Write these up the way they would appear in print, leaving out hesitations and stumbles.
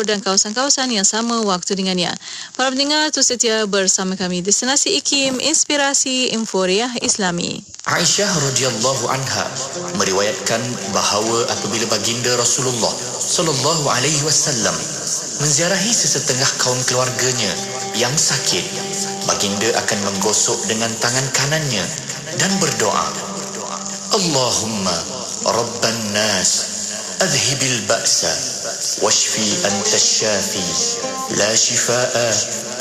Johor dan kawasan-kawasan yang sama waktu dengannya. Para pendengar terus setia bersama kami Destinasi IKIM, Inspirasi Inforia Islami. Aisyah radhiyallahu anha meriwayatkan bahawa apabila baginda Rasulullah sallallahu alaihi wasallam menziarahi sesetengah kaum keluarganya yang sakit, baginda akan menggosok dengan tangan kanannya dan berdoa, Allahumma rabban nas adhibil ba'sa washfi anta syafi la shifaa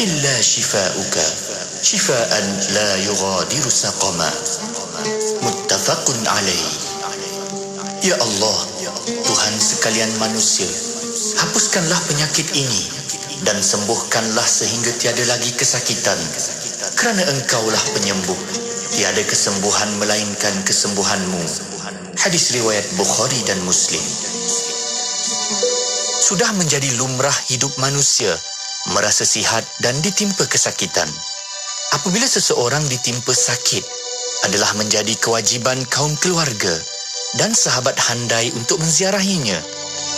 illa shifauka shifaan la yughadiru saqama. Muttafaqun alaih. Ya Allah, Tuhan sekalian manusia, hapuskanlah penyakit ini dan sembuhkanlah sehingga tiada lagi kesakitan, kerana Engkaulah penyembuh, tiada kesembuhan melainkan kesembuhan-Mu. Hadis riwayat Bukhari dan Muslim. Sudah menjadi lumrah hidup manusia merasa sihat dan ditimpa kesakitan. Apabila seseorang ditimpa sakit, adalah menjadi kewajiban kaum keluarga dan sahabat handai untuk menziarahinya,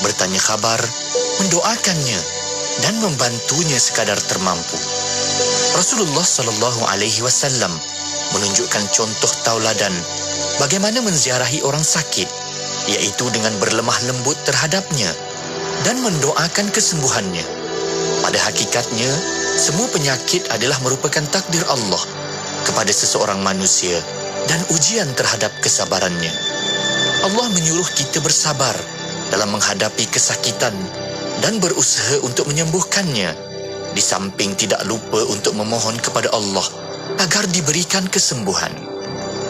bertanya khabar, mendoakannya dan membantunya sekadar termampu. Rasulullah sallallahu alaihi wasallam menunjukkan contoh tauladan bagaimana menziarahi orang sakit, iaitu dengan berlemah lembut terhadapnya dan mendoakan kesembuhannya. Pada hakikatnya, semua penyakit adalah merupakan takdir Allah kepada seseorang manusia dan ujian terhadap kesabarannya. Allah menyuruh kita bersabar dalam menghadapi kesakitan dan berusaha untuk menyembuhkannya, di samping tidak lupa untuk memohon kepada Allah agar diberikan kesembuhan.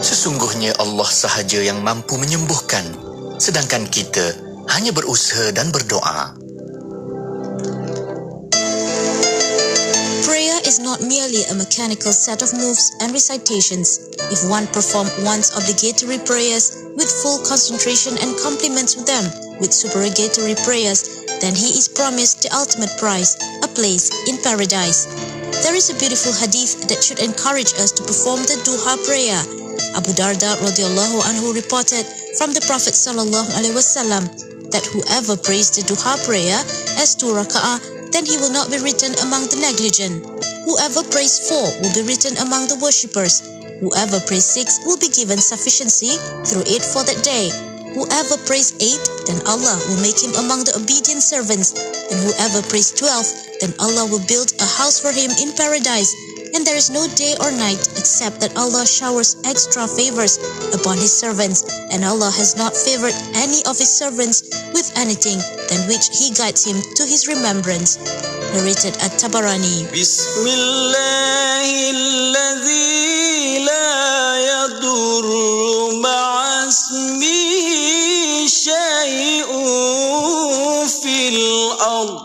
Sesungguhnya Allah sahaja yang mampu menyembuhkan, sedangkan kita hanya berusaha dan berdoa. Is not merely a mechanical set of moves and recitations. If one performs one's obligatory prayers with full concentration and complements them with supererogatory prayers, then he is promised the ultimate prize, a place in paradise. There is a beautiful hadith that should encourage us to perform the duha prayer. Abu Darda radhiyallahu anhu reported from the Prophet sallallahu alaihi wasallam that whoever prays the duha prayer as 2 raka'ah, then he will not be written among the negligent. Whoever prays 4 will be written among the worshippers. Whoever prays 6 will be given sufficiency through it for that day. Whoever prays 8, then Allah will make him among the obedient servants. And whoever prays 12, then Allah will build a house for him in paradise. And there is no day or night except that Allah showers extra favors upon His servants. And Allah has not favored any of His servants with anything than which He guides him to His remembrance. Narrated at Tabarani. Bismillahilladzi la yadurru ma'asmihi syai'un fil ard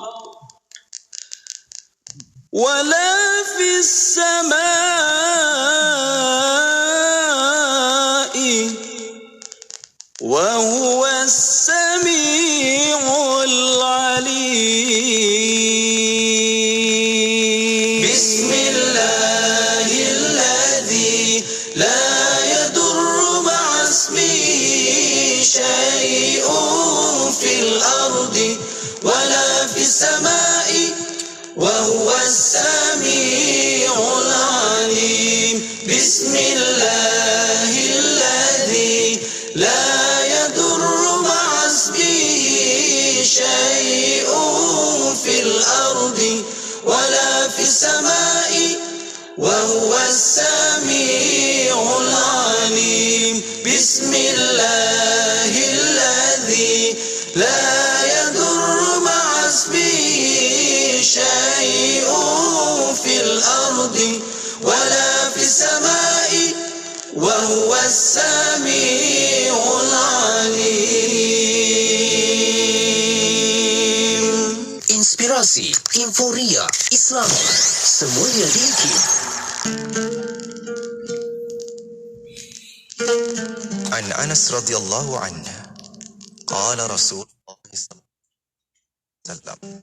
wala fis samai wa huwa as-sami'ul 'alim. السماء وهو السميع العليم بسم الله الذي لا يضر مع اسمه شيء في الأرض ولا في السماء وهو السميع العليم بسم الله الذي لا شيء في الأرض ولا في السماء وهو السميع العليم. Inspirasi Inforia Islami, semuanya diikut. An Anas radhiyallahu anhu qala Rasulullah sallallahu alaihi wasallam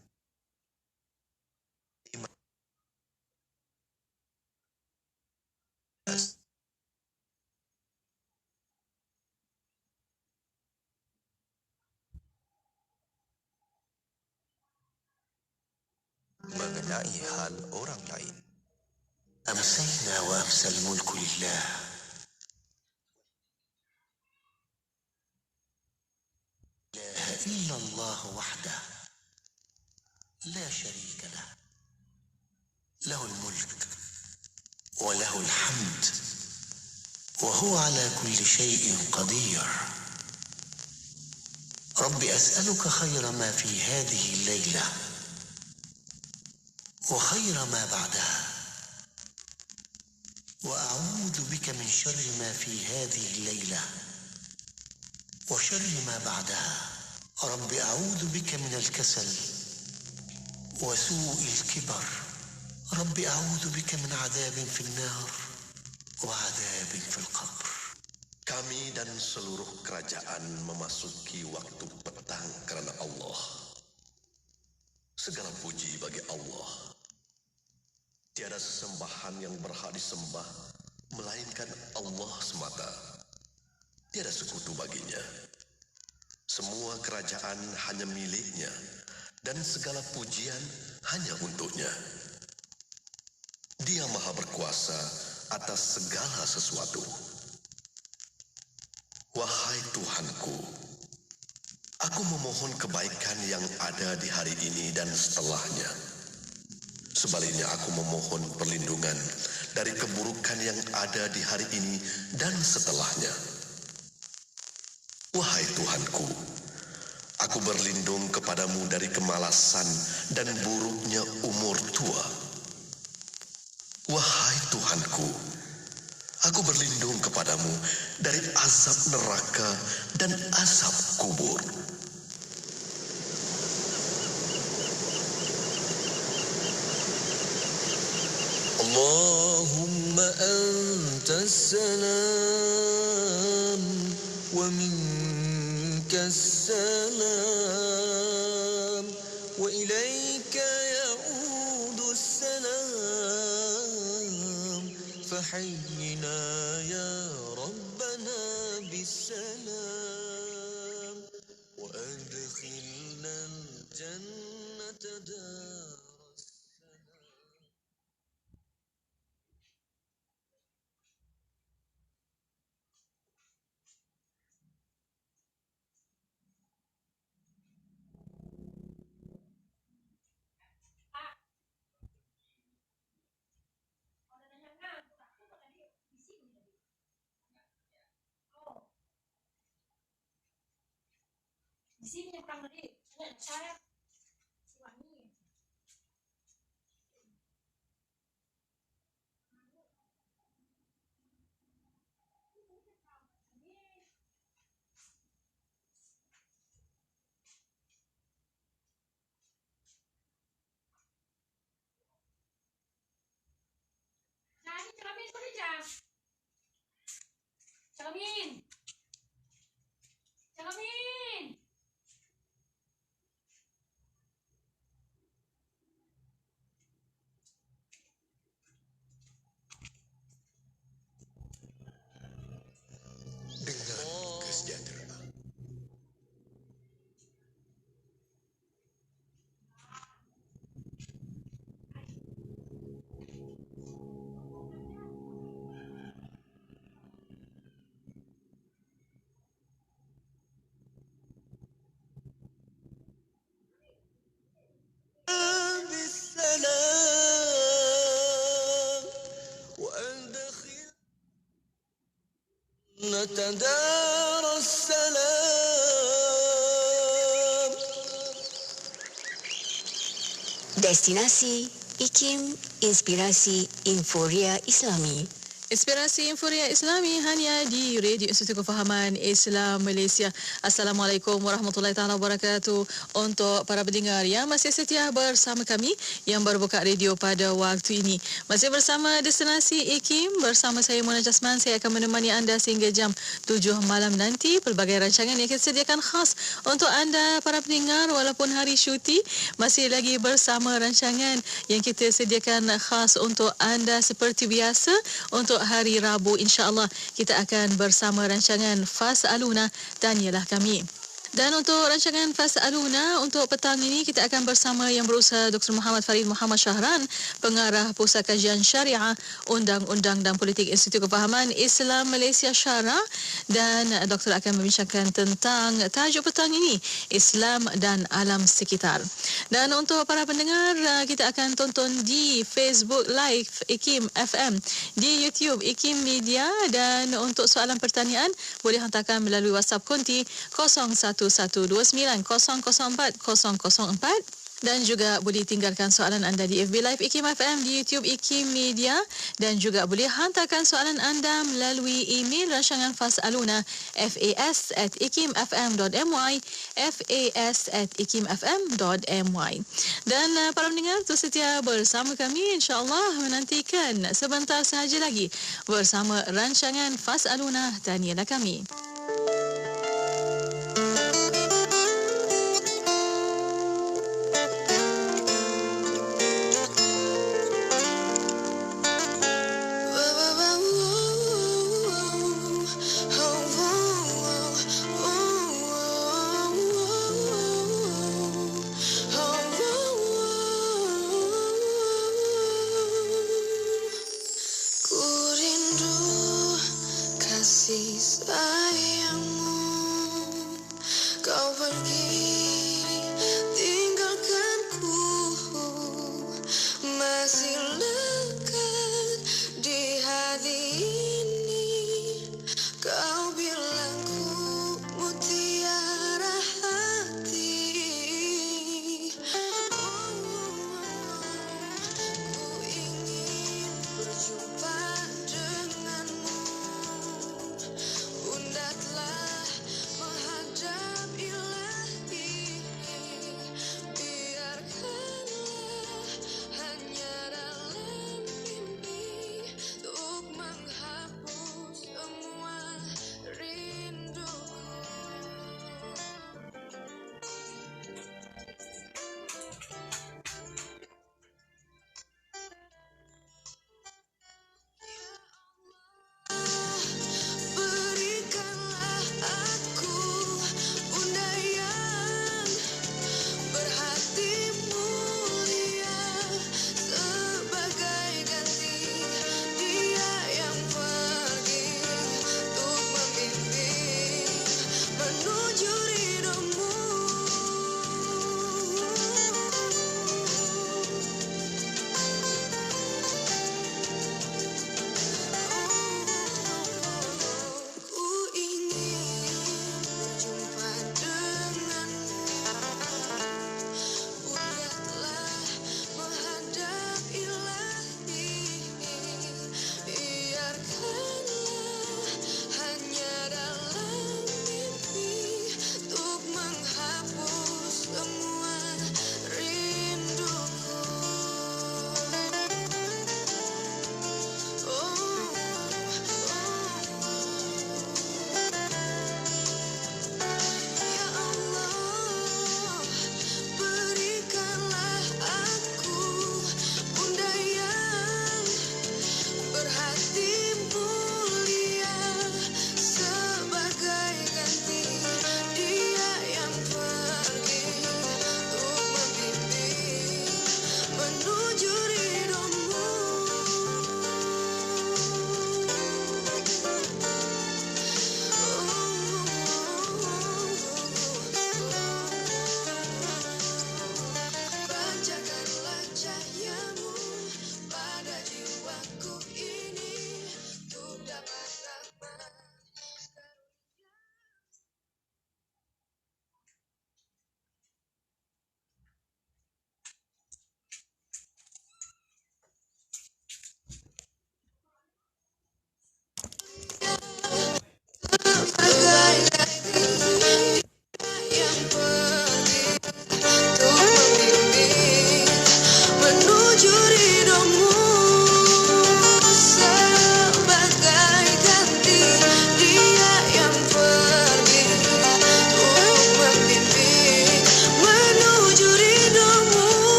mengenai hal orang lain. أمسينا وأمسى الملك لله لا إله إلا الله وحده لا شريك له له الملك وله الحمد وهو على كل شيء قدير رب أسألك خير ما في هذه الليلة وخير ما بعدها وأعوذ بك من شر ما في هذه الليلة وشر ما بعدها رب أعوذ بك من الكسل وسوء الكبر رب أعوذ بك من عذاب في النار وعذاب في القبر. Kami dan seluruh kerajaan memasuki waktu petang kerana Allah. Segala puji bagi Allah. Tiada sesembahan yang berhak disembah melainkan Allah semata. Tiada sekutu baginya. Semua kerajaan hanya miliknya dan segala pujian hanya untuknya. Dia Maha berkuasa atas segala sesuatu. Wahai Tuhanku, aku memohon kebaikan yang ada di hari ini dan setelahnya. Sebaliknya aku memohon perlindungan dari keburukan yang ada di hari ini dan setelahnya. Wahai Tuhanku, aku berlindung kepadamu dari kemalasan dan buruknya umur tua. Wahai Tuhanku, aku berlindung kepadamu dari azab neraka dan azab kubur. اللهم أنت السلام ومنك السلام وإليك يعود السلام فحينا يا ربنا بالسلام وأدخلنا الجنة دار di sini yang kurang tadi saya wangi. Jadi cermin sudah jam. Cermin. Cermin. Dengan kesejahteraan. بالسلام وأدخلنا دار السلام. Destinasi IKIM Inspirasi Inforia Islami. Inspirasi Inforia Islami hanya di Radio Institut Kefahaman Islam Malaysia. Assalamualaikum warahmatullahi taala wabarakatuh. Untuk para pendengar yang masih setia bersama kami yang baru buka radio pada waktu ini, masih bersama Destinasi IKIM bersama saya Mona Jasman. Saya akan menemani anda sehingga jam 7 malam nanti. Pelbagai rancangan yang kita sediakan khas untuk anda para pendengar walaupun hari syuti, masih lagi bersama rancangan yang kita sediakan khas untuk anda seperti biasa. Untuk hari Rabu, insya-Allah kita akan bersama rancangan Fas'aluna, Tanyalah Kami. Dan untuk rancangan Fas'aluna untuk petang ini kita akan bersama Yang Berusaha Dr. Muhammad Farid Muhammad Shahran, Pengarah Pusat Kajian Syariah, Undang-Undang dan Politik Institut Kefahaman Islam Malaysia Syara, dan doktor akan membincangkan tentang tajuk petang ini, Islam dan Alam Sekitar. Dan untuk para pendengar, kita akan tonton di Facebook Live IKIM FM, di YouTube IKIM Media, dan untuk soalan pertanyaan boleh hantarkan melalui WhatsApp konti 01129004 dan juga boleh tinggalkan soalan anda di FB Live IKIM FM, di YouTube IKIM Media, dan juga boleh hantarkan soalan anda melalui email rancangan Fas'aluna fas@ikimfm.my fas@ikimfm.my. Dan para pendengar terus setia bersama kami, insya-Allah menantikan sebentar sahaja lagi bersama rancangan Fas'aluna dan ialah kami. Ku rindu kasih sayang.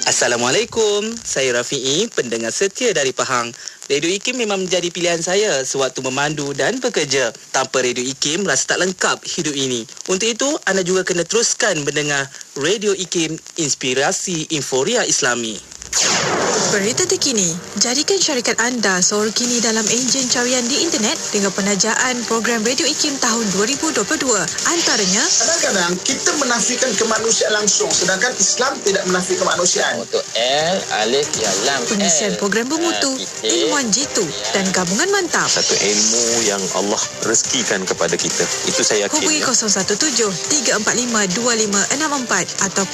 Assalamualaikum, saya Rafi'i, pendengar setia dari Pahang. Radio IKIM memang menjadi pilihan saya sewaktu memandu dan bekerja. Tanpa Radio IKIM, rasa tak lengkap hidup ini. Untuk itu, anda juga kena teruskan mendengar Radio IKIM, Inspirasi Inforia Islami. Berita terkini, jadikan syarikat anda seorang kini dalam enjin carian di internet dengan penajaan program Radio IKIM tahun 2022. Antaranya, kadang-kadang kita menafikan kemanusiaan langsung sedangkan Islam tidak menafikan kemanusiaan. Untuk L, Alif, Ya, Lam. pengisian program bermutu, ilmuwan jitu dan gabungan mantap. Satu ilmu yang Allah rezekikan kepada kita. Itu saya yakin. Hubungi 017-345-2564 atau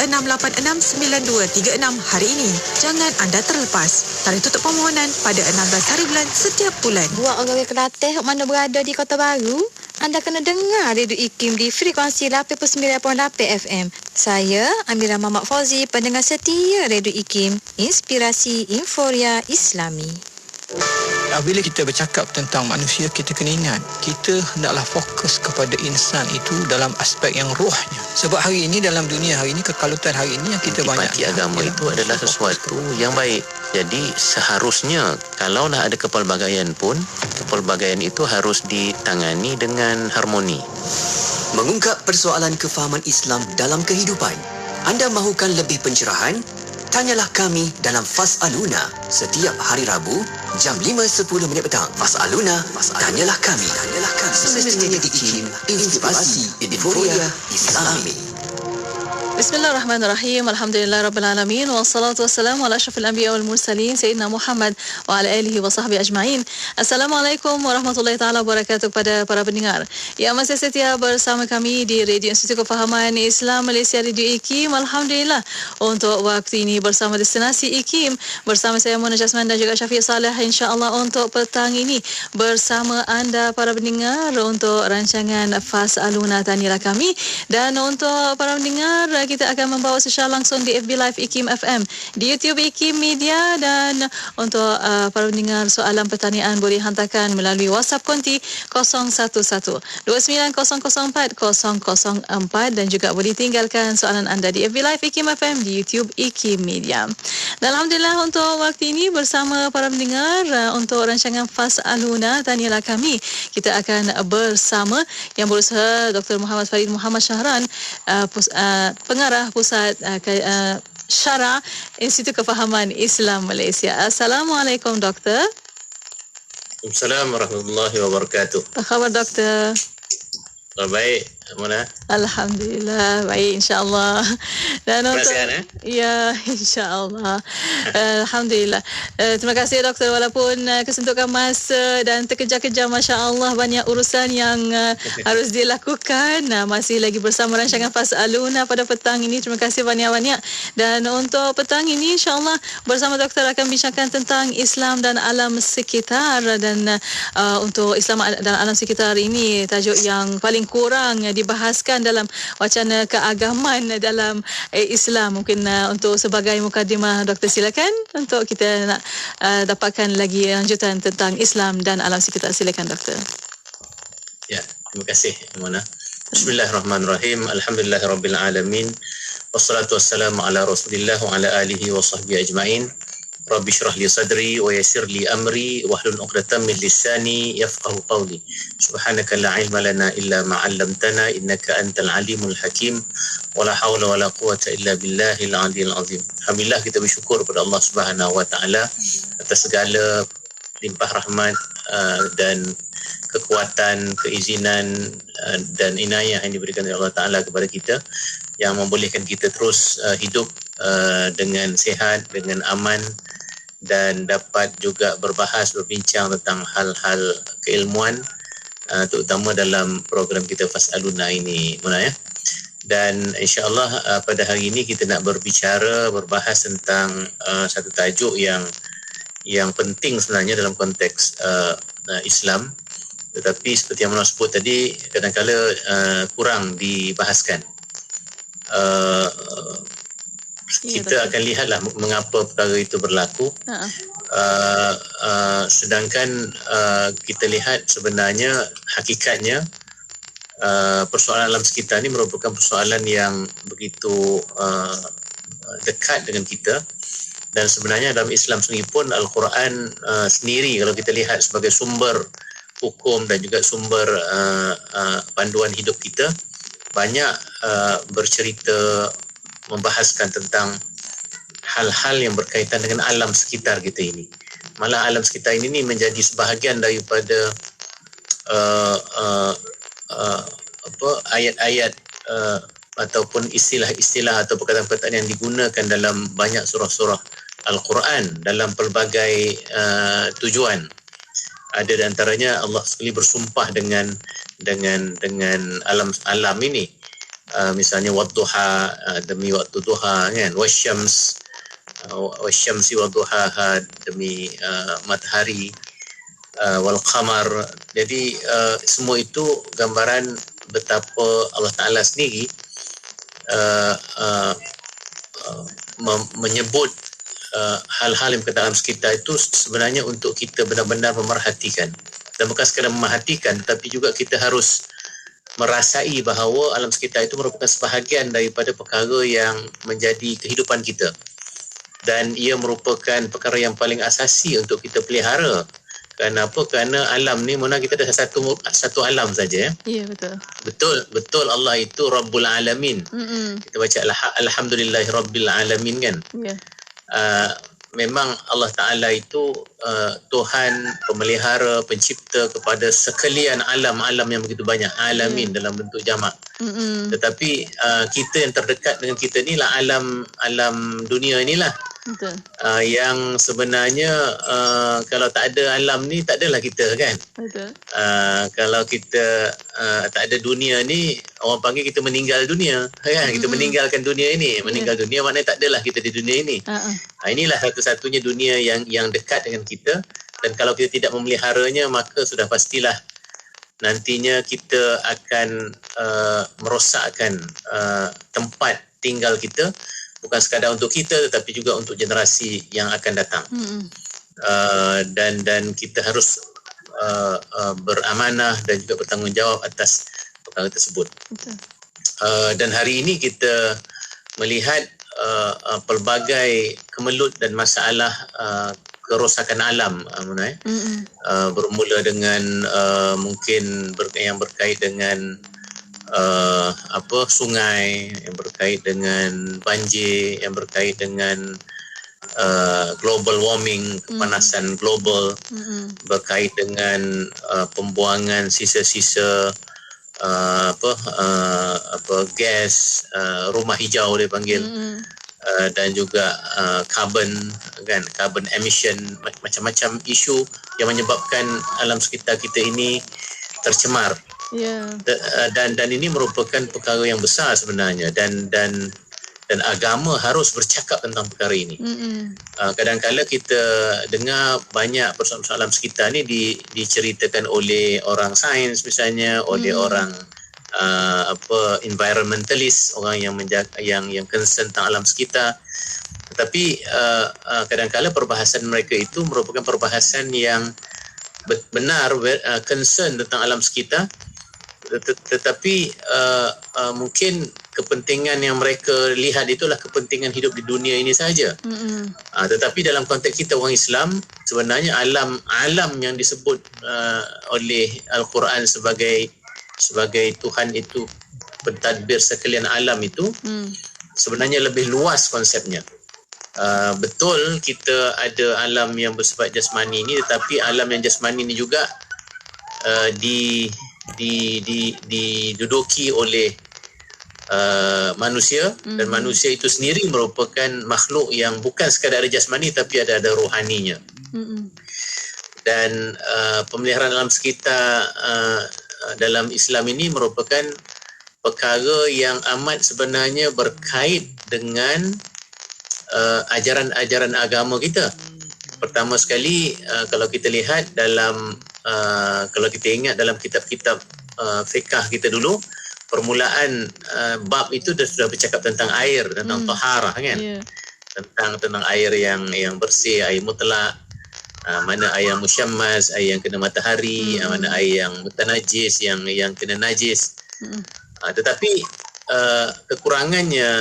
012-686-9236 hari ini. Jangan anda terlepas. Tarikh tutup permohonan pada 16 hari bulan setiap bulan. Buat orang Kelantan mana berada di Kota Baru, anda kena dengar Radio IKIM di frekuensi 89.8 FM. Saya Amira Muhammad Fauzi, pendengar setia Radio IKIM, Inspirasi Inforia Islami. Bila kita bercakap tentang manusia, kita kena ingat, kita hendaklah fokus kepada insan itu dalam aspek yang rohnya. Sebab hari ini, dalam dunia hari ini, kekalutan hari ini yang kita banyak. Intipati agama itu adalah sesuatu yang baik. Jadi seharusnya kalaulah ada kepelbagaian pun, kepelbagaian itu harus ditangani dengan harmoni. Mengungkap persoalan kefahaman Islam dalam kehidupan. Anda mahukan lebih pencerahan? Tanyalah kami dalam Fas'aluna setiap hari Rabu jam 5.10 petang. Fas'aluna, tanyalah kami. Semestinya di IKIM, Inspirasi Inforia Islami. Bismillahirrahmanirrahim. Alhamdulillahirrabbilalamin. Wassalatu wassalamu ala asyrafil anbiya wal mursalin Sayyidina Muhammad wa ala alihi wa sahbihi ajma'in. Assalamualaikum warahmatullahi ta'ala wabarakatuh kepada para pendengar yang masih setia bersama kami di Radio Institut Kefahaman Islam Malaysia Radio IKIM. Alhamdulillah untuk waktu ini bersama Destinasi IKIM bersama saya Mona Jasman dan juga Syafiq Saleh, insya-Allah untuk petang ini bersama anda para pendengar untuk rancangan Fas'aluna Tanyalah Kami, dan untuk para pendengar kita akan membawa secara langsung di FB Live IKIM FM, di YouTube IKIM Media, dan untuk para pendengar soalan pertanyaan boleh hantarkan melalui WhatsApp konti 011-2904-004 dan juga boleh tinggalkan soalan anda di FB Live IKIM FM, di YouTube IKIM Media. Dan Alhamdulillah untuk waktu ini bersama para pendengar untuk rancangan Fas'aluna Tanyalah Kami, kita akan bersama yang berusaha Dr. Muhammad Farid Muhammad Syahran, pengarah Pusat Syara Institut Kefahaman Islam Malaysia. Assalamualaikum Doktor. Assalamualaikum warahmatullahi wabarakatuh. Apa khabar Doktor? Baik, Mona. Alhamdulillah, baik insya-Allah. Dan untuk ya, insya-Allah. Alhamdulillah. Terima kasih doktor, walaupun kesentukan masa dan terkejar-kejar, masya-Allah banyak urusan yang harus dilakukan. Masih lagi bersama rancangan Fas'aluna pada petang ini. Terima kasih banyak-banyak. Dan untuk petang ini insya-Allah bersama doktor akan bincangkan tentang Islam dan alam sekitar, dan untuk Islam dan alam sekitar ini tajuk yang paling kurang dibahaskan dalam wacana keagamaan dalam Islam. Mungkin untuk sebagai mukadimah doktor, silakan untuk kita nak dapatkan lagi lanjutan tentang Islam dan alam sekitar. Silakan doktor. Ya, terima kasih Mona. Bismillahirrahmanirrahim. Alhamdulillahirabbil alamin. Wassalatu wassalamu ala Rasulillah wa ala alihi wa sahbihi ajma'in. Rabbi syrah li sadri wa yassir li amri wahlul 'uqdatam min lisani yafqahu qawli. Subhanaka la ilma lana illa ma 'allamtana innaka antal alimul hakim. Wala haula wala quwwata illa billahil aliyil azim. Alhamdulillah, kita bersyukur kepada Allah Subhanahu wa taala atas segala limpah rahmat dan kekuatan, keizinan dan inayah yang diberikan oleh Allah Taala kepada kita, yang membolehkan kita terus hidup dengan sihat, dengan aman, dan dapat juga berbincang tentang hal-hal keilmuan, terutama dalam program kita Fas'aluna ini, Mona, ya. Dan insya-Allah pada hari ini kita nak berbahas tentang satu tajuk yang penting sebenarnya dalam konteks Islam, tetapi seperti yang Mona sebut tadi, kadang-kala kurang dibahaskan. Kita akan lihatlah mengapa perkara itu berlaku. Sedangkan kita lihat sebenarnya hakikatnya persoalan alam sekitar ini merupakan persoalan yang begitu dekat dengan kita. Dan sebenarnya dalam Islam sendiri pun Al-Quran sendiri kalau kita lihat sebagai sumber hukum dan juga sumber panduan hidup kita, banyak bercerita membahaskan tentang hal-hal yang berkaitan dengan alam sekitar kita ini. Malah alam sekitar ini menjadi sebahagian daripada ayat-ayat ataupun istilah-istilah atau perkataan-perkataan yang digunakan dalam banyak surah-surah Al-Quran dalam pelbagai tujuan. Ada di antaranya Allah sekali bersumpah dengan alam ini. Misalnya wadduha, demi waktu duha kan, wasyamsi wadduhaha, demi matahari, wal qamar. Jadi semua itu gambaran betapa Allah Ta'ala sendiri menyebut hal-hal yang berkaitan dalam sekitar itu sebenarnya untuk kita benar-benar memerhatikan. Dan bukan sekadar memerhatikan, tetapi juga kita harus merasai bahawa alam sekitar itu merupakan sebahagian daripada perkara yang menjadi kehidupan kita. Dan ia merupakan perkara yang paling asasi untuk kita pelihara. Kenapa? Kerana alam ni, mana kita ada satu alam saja. Ya, betul. Betul Allah itu Rabbul Alamin. Kita baca Alhamdulillahi Rabbil Alamin kan. Ya. Memang Allah Ta'ala itu Tuhan, pemelihara, pencipta kepada sekalian alam-alam yang begitu banyak. Alamin dalam bentuk jamak. Tetapi kita yang terdekat dengan kita ni lah alam dunia inilah. Betul. Yang sebenarnya kalau tak ada alam ni, tak adalah kita kan. Betul. Kalau kita tak ada dunia ni, orang panggil kita meninggal dunia kan. Kita meninggalkan dunia ini. Meninggal dunia maknanya tak adalah kita di dunia ini. Inilah satu-satunya dunia yang dekat dengan kita. Dan kalau kita tidak memeliharanya, maka sudah pastilah nantinya kita akan merosakkan tempat tinggal kita, bukan sekadar untuk kita tetapi juga untuk generasi yang akan datang. Dan kita harus beramanah dan juga bertanggungjawab atas perkara tersebut. Dan hari ini kita melihat pelbagai kemelut dan masalah kerosakan alam, bermula dengan mungkin yang berkait dengan sungai, yang berkait dengan banjir, yang berkait dengan global warming, kepanasan global, berkait dengan pembuangan sisa-sisa gas, rumah hijau dia panggil, dan juga carbon emission, macam-macam isu yang menyebabkan alam sekitar kita ini tercemar. Dan ini merupakan perkara yang besar sebenarnya, dan agama harus bercakap tentang perkara ini. Kadang-kadang kita dengar banyak persoalan alam sekitar ni diceritakan oleh orang sains misalnya, oleh orang environmentalist, orang yang concern tentang alam sekitar. Tetapi kadang-kadang perbahasan mereka itu merupakan perbahasan yang benar concern tentang alam sekitar, tetapi mungkin kepentingan yang mereka lihat itulah kepentingan hidup di dunia ini saja. Tetapi dalam konteks kita orang Islam, sebenarnya alam yang disebut oleh Al-Quran sebagai Tuhan itu pentadbir sekalian alam itu, sebenarnya lebih luas konsepnya. Betul kita ada alam yang bersifat jasmani ini, tetapi alam yang jasmani ini juga diduduki oleh manusia, dan manusia itu sendiri merupakan makhluk yang bukan sekadar ada jasmani tapi ada rohaninya. Dan pemeliharaan alam sekitar dalam Islam ini merupakan perkara yang amat sebenarnya berkait dengan ajaran-ajaran agama kita. Pertama sekali, kalau kita lihat dalam kalau kita ingat dalam kitab-kitab fiqh kita dulu, permulaan bab itu sudah bercakap tentang air, tentang taharah kan. Tentang air yang bersih, air mutlak, mana air yang musyammas, air yang kena matahari, mana air yang mutanajis, yang kena najis. Tetapi kekurangannya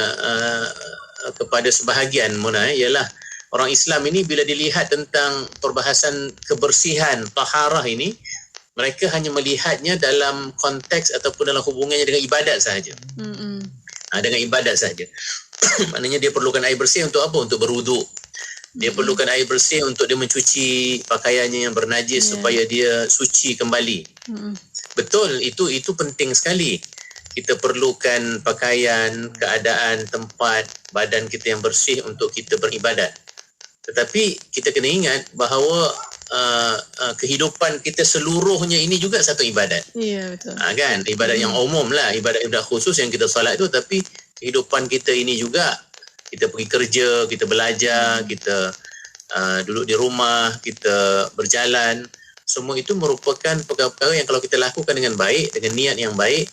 kepada sebahagian Mona, ialah orang Islam ini bila dilihat tentang perbahasan kebersihan, taharah ini, mereka hanya melihatnya dalam konteks ataupun dalam hubungannya dengan ibadat sahaja. Dengan ibadat sahaja. Maknanya dia perlukan air bersih untuk apa? Untuk berwuduk. Dia perlukan air bersih untuk dia mencuci pakaiannya yang bernajis supaya dia suci kembali. Betul, itu penting sekali. Kita perlukan pakaian, keadaan, tempat, badan kita yang bersih untuk kita beribadat. Tetapi kita kena ingat bahawa kehidupan kita seluruhnya ini juga satu ibadat. Ya, betul. Kan? Ibadat yang umum lah, ibadat khusus yang kita salat itu, tapi kehidupan kita ini juga, kita pergi kerja, kita belajar, kita duduk di rumah, kita berjalan, semua itu merupakan perkara-perkara yang kalau kita lakukan dengan baik, dengan niat yang baik,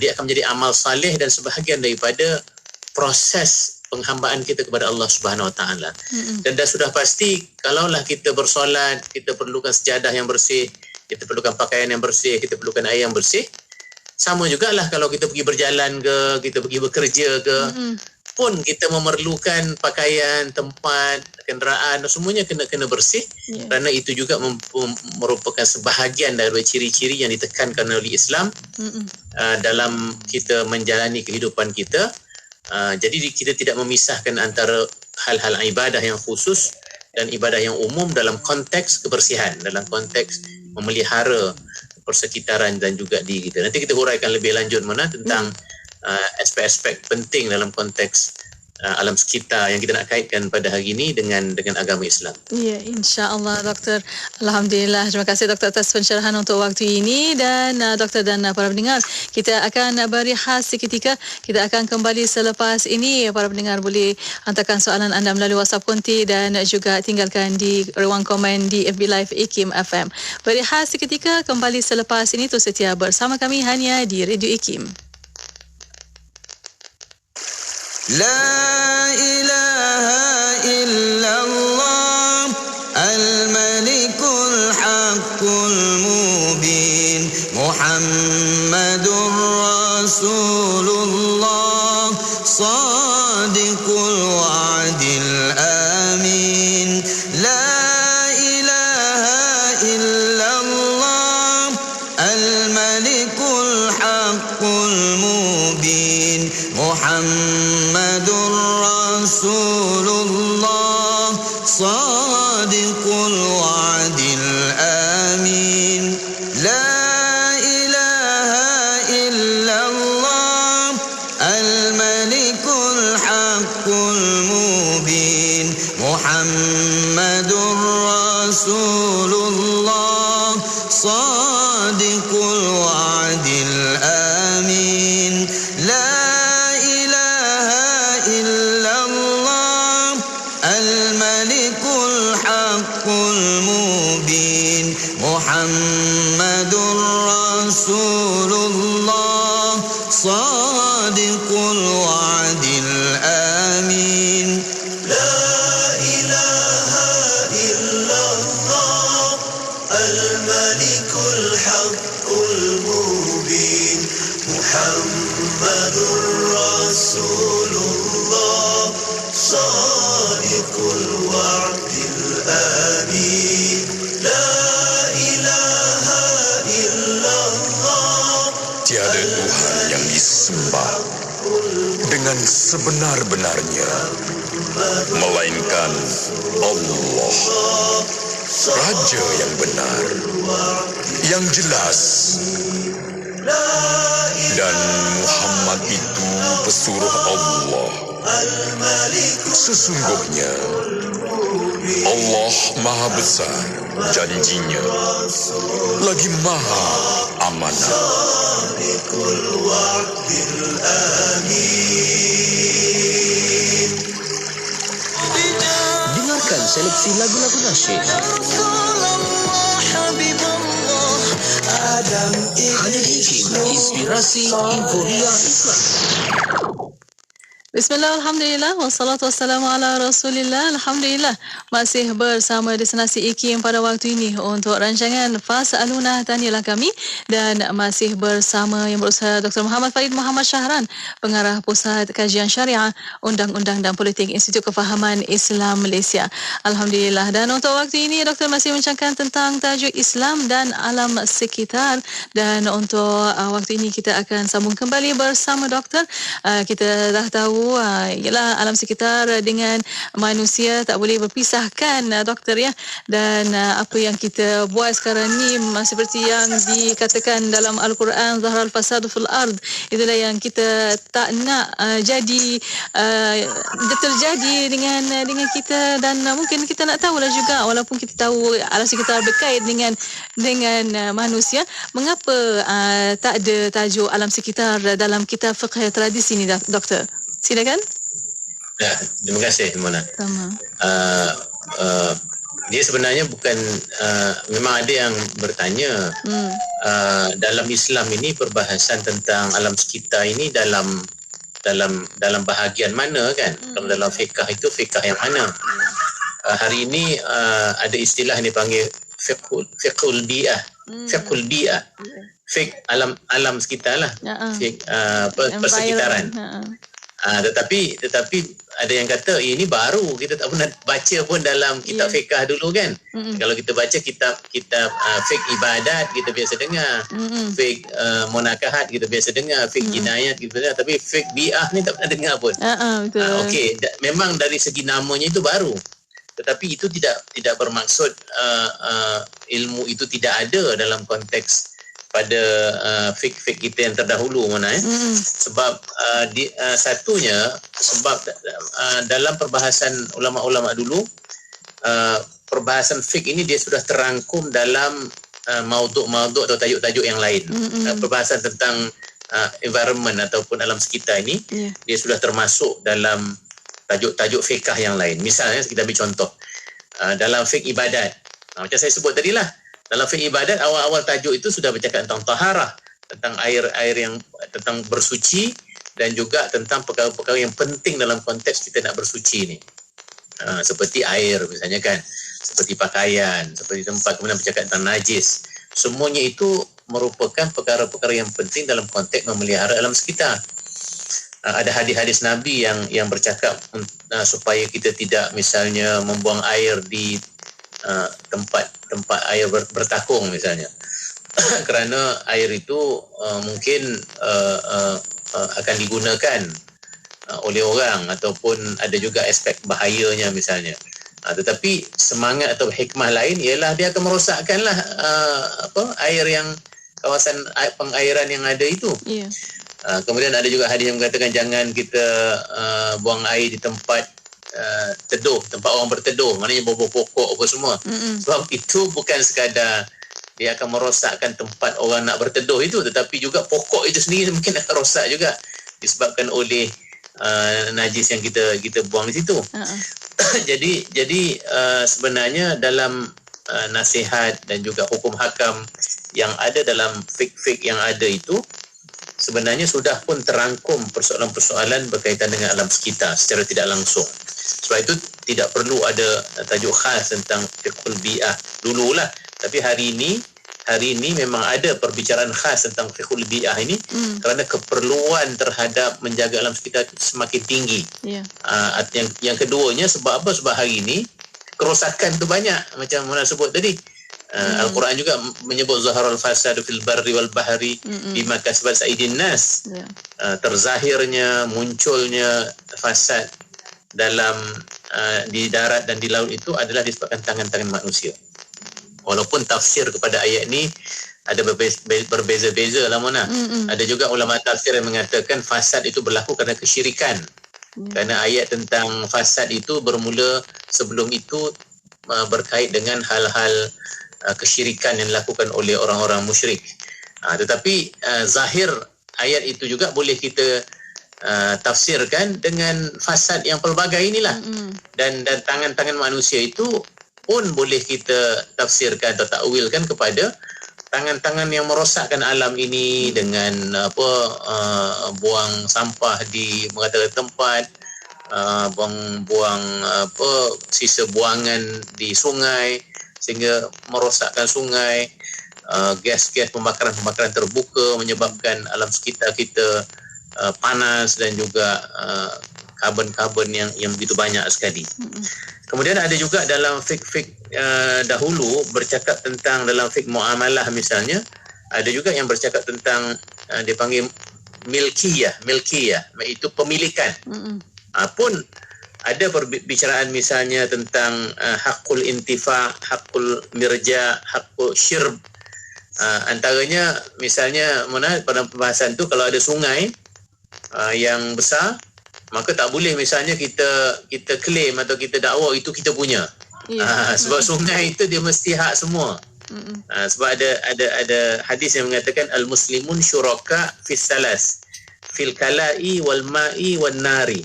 dia akan menjadi amal saleh dan sebahagian daripada proses penghambaan kita kepada Allah Subhanahu Wa Taala. Dan dah sudah pasti, kalaulah kita bersolat, kita perlukan sejadah yang bersih, kita perlukan pakaian yang bersih, kita perlukan air yang bersih. Sama jugalah kalau kita pergi berjalan ke, kita pergi bekerja ke, pun kita memerlukan pakaian, tempat, kenderaan, semuanya kena bersih. Kerana itu juga merupakan sebahagian dari ciri-ciri yang ditekankan oleh Islam dalam kita menjalani kehidupan kita. Jadi kita tidak memisahkan antara hal-hal ibadah yang khusus dan ibadah yang umum dalam konteks kebersihan, dalam konteks memelihara persekitaran dan juga diri kita. Nanti kita huraikan lebih lanjut Mona tentang aspek-aspek penting dalam konteks alam sekitar yang kita nak kaitkan pada hari ini dengan agama Islam. Ya, insya-Allah Doktor. Alhamdulillah. Terima kasih Doktor atas pencerahan untuk waktu ini, dan Doktor dan para pendengar, kita akan berehat seketika. Kita akan kembali selepas ini. Para pendengar boleh hantarkan soalan anda melalui WhatsApp konti dan juga tinggalkan di ruang komen di FB Live IKIM FM. Berehat seketika, kembali selepas ini. Terus setia bersama kami hanya di Radio IKIM. لا إله إلا الله الملك الحق المبين محمد رسول الله صادق الوعد الآمين لا إله إلا الله الملك الحق المبين محمد رسول الله صادق الوعد الآمين لا إله إلا الله الملك الحق المبين محمد رسول الله صادق الوعد الآمين لا الملك الحق المبين محمد رسول الله صادق الوعد الآمين لا إله إلا الله الملك الحق المبين محمد رسول الله صادق الوعد الآمين لا إله إلا الله. Tiada Tuhan yang disembah dengan sebenar-benarnya melainkan Allah, Raja yang benar, yang jelas, dan Muhammad itu pesuruh Allah. Sesungguhnya Allah Maha Besar janjinya, lagi Maha amanah. Dengarkan seleksi lagu-lagu nasyid hanya di IKIM, Inspirasi Inforia Islam. Bismillah, Alhamdulillah, wassalatu wassalamu ala Rasulillah. Alhamdulillah, masih bersama Destinasi IKIM pada waktu ini untuk rancangan Fas'aluna Tanilah Kami, dan masih bersama yang berusaha Dr. Muhammad Farid Muhammad Syahran, Pengarah Pusat Kajian Syariah, Undang-Undang dan Politik Institut Kefahaman Islam Malaysia. Alhamdulillah, dan untuk waktu ini Doktor masih mencangkan tentang tajuk Islam dan alam sekitar, dan untuk waktu ini kita akan sambung kembali bersama Doktor. Kita dah tahu ialah alam sekitar dengan manusia tak boleh berpisahkan, Doktor, ya. Dan apa yang kita buat sekarang ni seperti yang dikatakan dalam Al-Quran, Zahral Fasadu fil Ard, itulah yang kita tak nak jadi terjadi dengan kita. Dan mungkin kita nak tahulah juga, walaupun kita tahu alam sekitar berkait dengan manusia, mengapa tak ada tajuk alam sekitar dalam kitab fiqh tradisi ni, Doktor? Silakan. Ya, terima kasih Mona. Sama. Dia sebenarnya bukan memang ada yang bertanya dalam Islam ini perbahasan tentang alam sekitar ini dalam bahagian mana kan? Kalau dalam fiqh itu fiqh yang mana? Hari ini ada istilah yang dipanggil fiqhul bi'ah. Fiqhul bi'ah. Fiqh alam sekitar lah. Fiqh persekitaran. Tetapi ada yang kata ini baru, kita tak pernah baca pun dalam kitab fiqh dulu kan. Kalau kita baca kitab fiqh ibadat kita biasa dengar, fiqh munakahat kita biasa dengar, fiqh jinayat kita dengar, tapi fiqh bi'ah ni tak pernah dengar pun. Okey, memang dari segi namanya itu baru, tetapi itu tidak bermaksud ilmu itu tidak ada dalam konteks pada fiqh kita yang terdahulu mana sebab satunya sebab dalam perbahasan ulama-ulama dulu perbahasan fiqh ini dia sudah terangkum dalam maudhu' atau tajuk-tajuk yang lain. Perbahasan tentang environment ataupun alam sekitar ini dia sudah termasuk dalam tajuk-tajuk fiqh yang lain. Misalnya kita ambil contoh dalam fiqh ibadat, macam saya sebut tadilah, dalam fiqh ibadat awal-awal tajuk itu sudah bercakap tentang taharah, tentang air yang tentang bersuci, dan juga tentang perkara-perkara yang penting dalam konteks kita nak bersuci ni. Seperti air misalnya kan, seperti pakaian, seperti tempat, kemudian bercakap tentang najis. Semuanya itu merupakan perkara-perkara yang penting dalam konteks memelihara alam sekitar. Ada hadis-hadis Nabi yang bercakap supaya kita tidak misalnya membuang air di tempat air bertakung misalnya kerana air itu mungkin akan digunakan oleh orang, ataupun ada juga aspek bahayanya misalnya. Tetapi semangat atau hikmah lain ialah dia akan merosakkanlah air yang kawasan pengairan yang ada itu. Kemudian ada juga hadis yang mengatakan jangan kita buang air di tempat teduh, tempat orang berteduh, maknanya bawah pokok apa semua. Sebab itu bukan sekadar dia akan merosakkan tempat orang nak berteduh itu, tetapi juga pokok itu sendiri mungkin akan rosak juga disebabkan oleh najis yang kita buang di situ. Jadi sebenarnya dalam nasihat dan juga hukum hakam yang ada dalam fiqh yang ada itu sebenarnya sudah pun terangkum persoalan-persoalan berkaitan dengan alam sekitar secara tidak langsung. Sebab itu tidak perlu ada tajuk khas tentang fiqhul bi'ah dululah. Tapi hari ini memang ada perbicaraan khas tentang fiqhul bi'ah ini kerana keperluan terhadap menjaga alam sekitar semakin tinggi. Yang keduanya sebab apa? Sebab hari ini kerosakan tu banyak, macam Mona sebut tadi. Al-Quran juga menyebut zaharal fasadu fil barri wal bahri bima kasabat aydin nas. Terzahirnya, munculnya fasad dalam di darat dan di laut itu adalah disebabkan tangan-tangan manusia. Walaupun tafsir kepada ayat ni ada berbeza-beza lah Mona. Ada juga ulama tafsir yang mengatakan fasad itu berlaku kerana kesyirikan. Kerana ayat tentang fasad itu bermula sebelum itu berkait dengan hal-hal kesyirikan yang dilakukan oleh orang-orang musyrik. Tetapi zahir ayat itu juga boleh kita tafsirkan dengan fasad yang pelbagai inilah. Dan tangan-tangan manusia itu pun boleh kita tafsirkan atau takwilkan kepada tangan-tangan yang merosakkan alam ini dengan buang sampah di mengatakan tempat, buang sisa buangan di sungai sehingga merosakkan sungai, gas-gas pembakaran terbuka menyebabkan alam sekitar kita panas dan juga karbon-karbon yang begitu banyak sekali. Kemudian ada juga dalam fik-fik dahulu bercakap tentang dalam fik muamalah misalnya, ada juga yang bercakap tentang dipanggil milkiyah, itu pemilikan. Pun ada perbicaraan misalnya tentang hakul intifa, hakul mirja, hakul syirb. Antaranya misalnya pada pembahasan tu kalau ada sungai yang besar, maka tak boleh misalnya kita claim atau kita dakwa itu kita punya. Sebab sungai itu dia mesti hak semua. Sebab ada hadis yang mengatakan al-muslimun syuraka fis salas fil kala'i wal ma'i wan nari.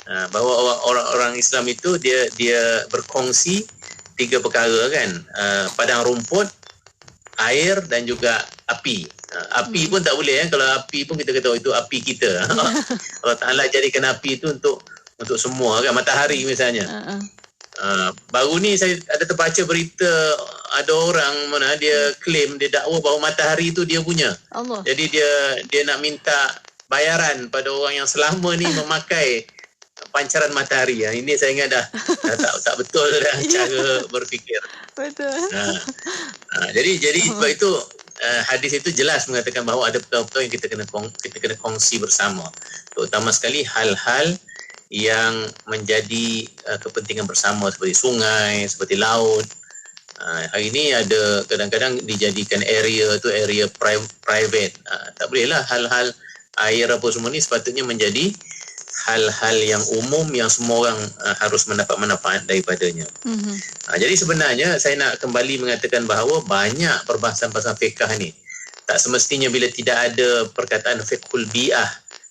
Bahawa orang Islam itu dia berkongsi 3 perkara kan, padang rumput, air dan juga api. Api pun tak boleh kalau api pun kita kata itu api kita. Allah Ta'ala jadikan api itu untuk semua kan, matahari misalnya. Baru ni saya ada terbaca berita ada orang dia claim, dia dakwa bahawa matahari itu dia punya. Allah. Jadi dia nak minta bayaran pada orang yang selama ni memakai pancaran matahari. Ini saya ingat dah tak betul dah cara berfikir. Betul. Jadi sebab itu hadis itu jelas mengatakan bahawa ada perkara-perkara yang kita kena kongsi bersama, terutama sekali hal-hal yang menjadi kepentingan bersama seperti sungai, seperti laut. Hari ini ada kadang-kadang dijadikan area private. Tak bolehlah hal-hal air apa semua ni sepatutnya menjadi hal-hal yang umum yang semua orang harus mendapat manfaat daripadanya. Jadi sebenarnya saya nak kembali mengatakan bahawa banyak perbahasan-perbahasan fiqh ni tak semestinya bila tidak ada perkataan fiqhul bi'ah,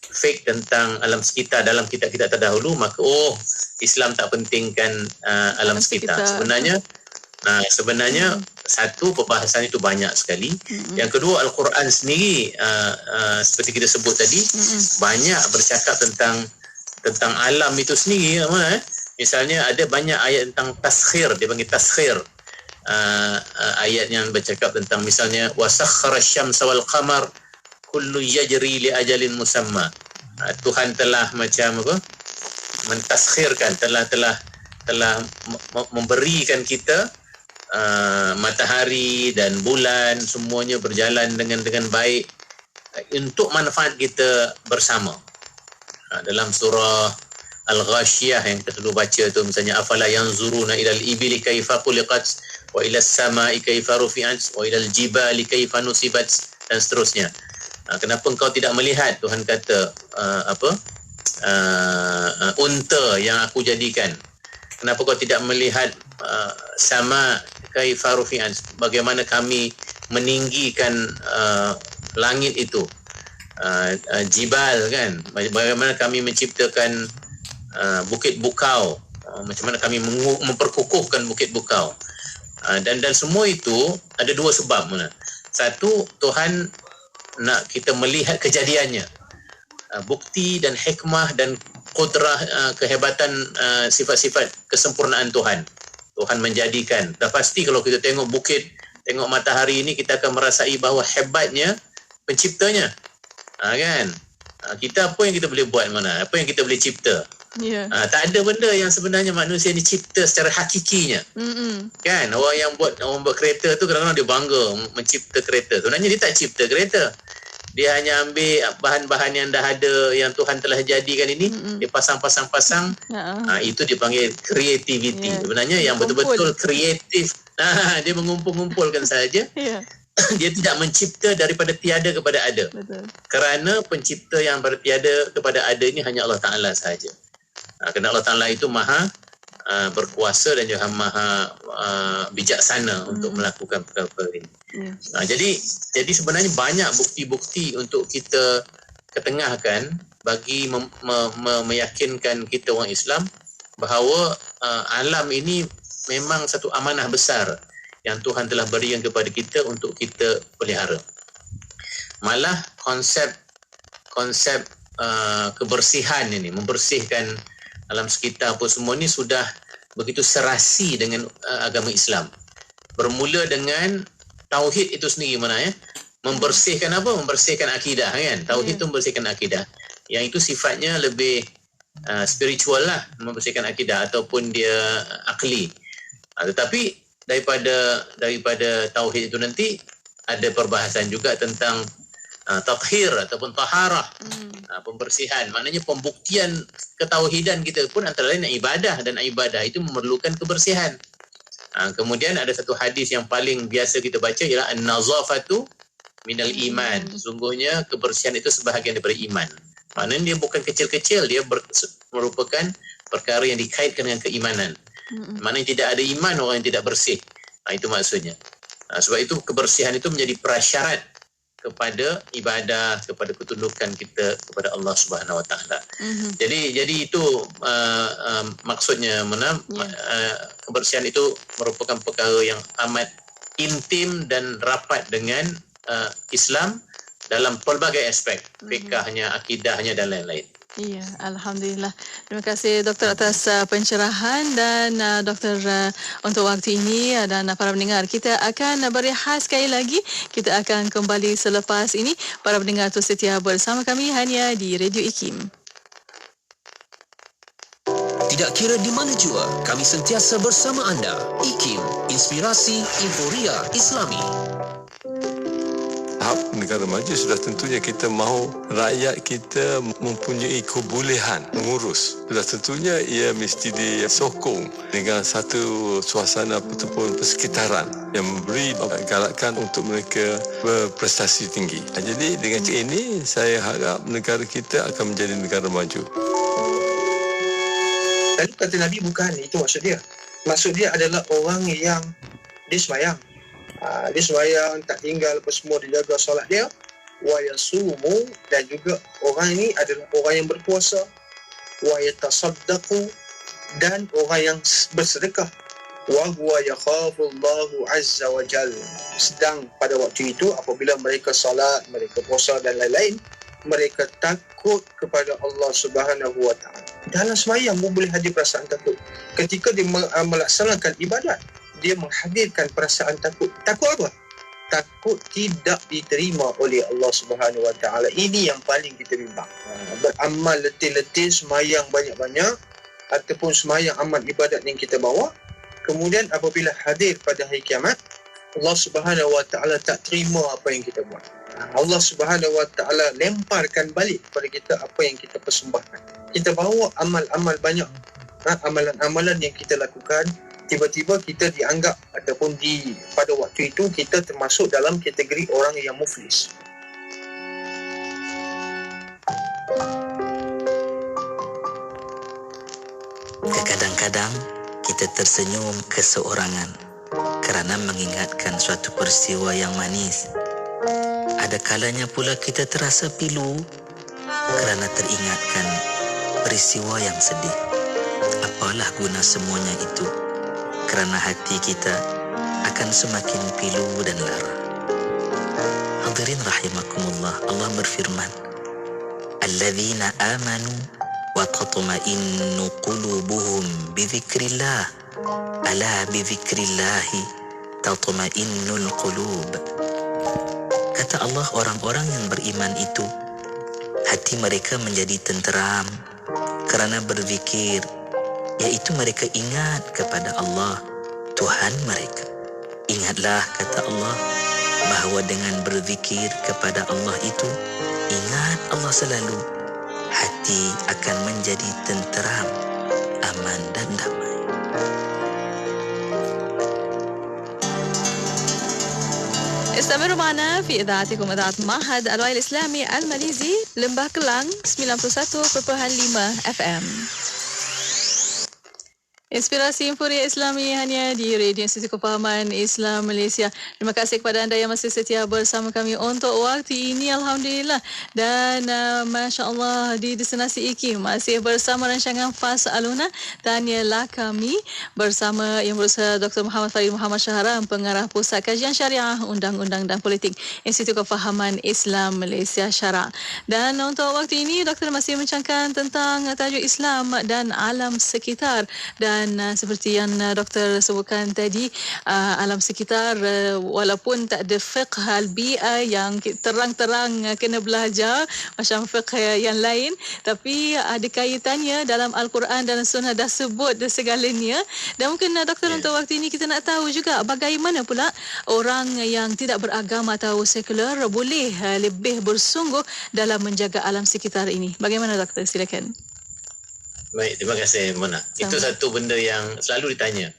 fiqh tentang alam sekitar dalam kitab-kitab terdahulu, maka Islam tak pentingkan alam sekitar. Sebenarnya satu, perbahasan itu banyak sekali. Yang kedua, Al-Quran sendiri seperti kita sebut tadi banyak bercakap tentang alam itu sendiri. Misalnya ada banyak ayat tentang taskhir, dia panggil taskhir. Ayat yang bercakap tentang misalnya wasakhkhara asy-syamsa wal qamar kullu yajri li ajalin musamma. Tuhan telah mentaskhirkan, telah memberikan kita matahari dan bulan semuanya berjalan dengan baik untuk manfaat kita bersama. Dalam surah Al-Ghashiyah yang kita dulu baca tu misalnya afala yanzuruna ilal ibili kaifa khuliqat wa ilas samai kaifa rufi'at wa ilal jibali kaifa nusibat dan seterusnya. Kenapa engkau tidak melihat, Tuhan kata unta yang aku jadikan? Kenapa kau tidak melihat sama kaifa rufi'at, bagaimana kami meninggikan langit itu, jibal kan, bagaimana kami menciptakan bukit bukau, macam mana kami memperkukuhkan bukit bukau, dan semua itu ada 2 sebab. Satu, Tuhan nak kita melihat kejadiannya, bukti dan hikmah dan kudrah, kehebatan, sifat-sifat kesempurnaan Tuhan. Tuhan menjadikan. Dah pasti kalau kita tengok bukit, tengok matahari ini, kita akan merasai bahawa hebatnya penciptanya. Kan? Kita apa yang kita boleh buat apa yang kita boleh cipta? Tak ada benda yang sebenarnya manusia ni cipta secara hakikinya. Kan? Orang yang buat kereta tu kadang-kadang dia bangga mencipta kereta. Sebenarnya dia tak cipta kereta. Dia hanya ambil bahan-bahan yang dah ada, yang Tuhan telah jadikan ini, dia pasang. Itu dipanggil creativity. Sebenarnya yang betul-betul kreatif, dia mengumpul-ngumpulkan saja. Dia tidak mencipta daripada tiada kepada ada. Betul. Kerana pencipta yang bertiada kepada ada ini hanya Allah Ta'ala sahaja. Kerana Allah Ta'ala itu maha berkuasa dan juga maha bijaksana untuk melakukan perkara-perkara ini. Jadi sebenarnya banyak bukti-bukti untuk kita ketengahkan bagi meyakinkan kita orang Islam bahawa alam ini memang satu amanah besar yang Tuhan telah berikan kepada kita untuk kita pelihara. Malah konsep kebersihan ini, membersihkan alam sekitar apa semua ni sudah begitu serasi dengan agama Islam. Bermula dengan tauhid itu sendiri mana ya? Membersihkan apa? Membersihkan akidah kan? Tauhid itu membersihkan akidah. Yang itu sifatnya lebih spiritual lah, membersihkan akidah ataupun dia akli. Tetapi daripada tauhid itu nanti ada perbahasan juga tentang tathhir ataupun taharah, pembersihan. Maknanya pembuktian ketauhidan kita pun antara lain ibadah, dan ibadah itu memerlukan kebersihan. Kemudian ada satu hadis yang paling biasa kita baca ialah an-nazafatu minal iman. Sesungguhnya kebersihan itu sebahagian daripada iman. Maknanya dia bukan kecil-kecil, dia merupakan perkara yang dikaitkan dengan keimanan. Maknanya tidak ada iman orang yang tidak bersih. Itu maksudnya. Sebab itu kebersihan itu menjadi prasyarat kepada ibadah, kepada ketundukan kita kepada Allah Subhanahu Wa Taala. Jadi itu maksudnya kebersihan itu merupakan perkara yang amat intim dan rapat dengan Islam dalam pelbagai aspek, fikahnya, akidahnya dan lain-lain. Iya, Alhamdulillah. Terima kasih Doktor atas pencerahan dan Doktor untuk waktu ini, dan para pendengar, kita akan berehat sekali lagi. Kita akan kembali selepas ini. Para pendengar tu setia bersama kami hanya di Radio IKIM. Tidak kira di mana jua, kami sentiasa bersama anda. IKIM, Inspirasi Inforia Islami. Tahap negara maju sudah tentunya kita mahu rakyat kita mempunyai kebolehan mengurus. Sudah tentunya ia mesti disokong dengan satu suasana ataupun persekitaran yang memberi galakan untuk mereka berprestasi tinggi. Jadi dengan ini saya harap negara kita akan menjadi negara maju. Tadi kata Nabi bukan itu maksud dia. Maksud dia adalah orang yang dia sembahyang. Dia sembahyang, tak tinggal apa semua, dia jaga solat dia. Wa yasumu, dan juga orang ini adalah orang yang berpuasa. Wa yatasaddaqu, dan orang yang bersedekah. Wa huwa yakhafullahu azza wa jalla. Sedang pada waktu itu apabila mereka solat, mereka puasa dan lain-lain, mereka takut kepada Allah Subhanahu wa taala. Dalam sembahyang pun boleh hadir perasaan takut. Ketika dia melaksanakan ibadat, dia menghadirkan perasaan takut. Takut apa? Takut tidak diterima oleh Allah Subhanahu Wa Taala. Ini yang paling kita bimbang. Beramal letih-letih, semayang banyak-banyak, ataupun semayang amal ibadat yang kita bawa, kemudian apabila hadir pada hari kiamat, Allah Subhanahu Wa Taala tak terima apa yang kita buat. Allah Subhanahu Wa Taala lemparkan balik kepada kita apa yang kita persembahkan. Kita bawa amal-amal banyak, amalan-amalan yang kita lakukan, tiba-tiba kita dianggap ataupun pada waktu itu kita termasuk dalam kategori orang yang muflis. Kadang-kadang kita tersenyum keseorangan kerana mengingatkan suatu peristiwa yang manis. Ada kalanya pula kita terasa pilu kerana teringatkan peristiwa yang sedih. Apalah guna semuanya itu? Kerana hati kita akan semakin pilu dan lara. Hadirin rahimakumullah, Allah berfirman, Alladzina amanu wa tatma'innu qulubuhum bizikrillah. Ala bizikrillahi tatma'innul qulub. Kata Allah, orang-orang yang beriman itu hati mereka menjadi tenteram kerana berzikir, iaitu mereka ingat kepada Allah, Tuhan mereka. Ingatlah, kata Allah, bahawa dengan berzikir kepada Allah itu, ingat Allah selalu, hati akan menjadi tenteram, aman dan damai. استمروا معنا في إذاعتكم إذاعة معهد الوعي الإسلامي الماليزي لمبah Kelang 91.5 FM. Inspirasi Inforia Islami hanya di Radio Institut Kefahaman Islam Malaysia. Terima kasih kepada anda yang masih setia bersama kami untuk waktu ini, alhamdulillah. Dan Masya Allah, di Destinasi IKIM masih bersama rancangan Fas Aluna. Tanyalah kami bersama Yang Berusaha Dr. Muhammad Farid Muhammad Shahram, Pengarah Pusat Kajian Syariah, Undang-Undang dan Politik, Institut Kefahaman Islam Malaysia Syarak. Dan untuk waktu ini, Doktor masih mencangkan tentang tajuk Islam dan alam sekitar. Dan seperti yang Doktor sebutkan tadi, alam sekitar walaupun tak ada fiqh al-bi'ah yang terang-terang kena belajar macam fiqh yang lain, tapi ada kaitannya dalam Al-Quran dan Sunnah dah sebut segalanya. Dan mungkin Doktor untuk waktu ini kita nak tahu juga bagaimana pula orang yang tidak beragama atau sekular boleh lebih bersungguh dalam menjaga alam sekitar ini. Bagaimana Doktor? Silakan. Baik, terima kasih Mona. Itu satu benda yang selalu ditanya.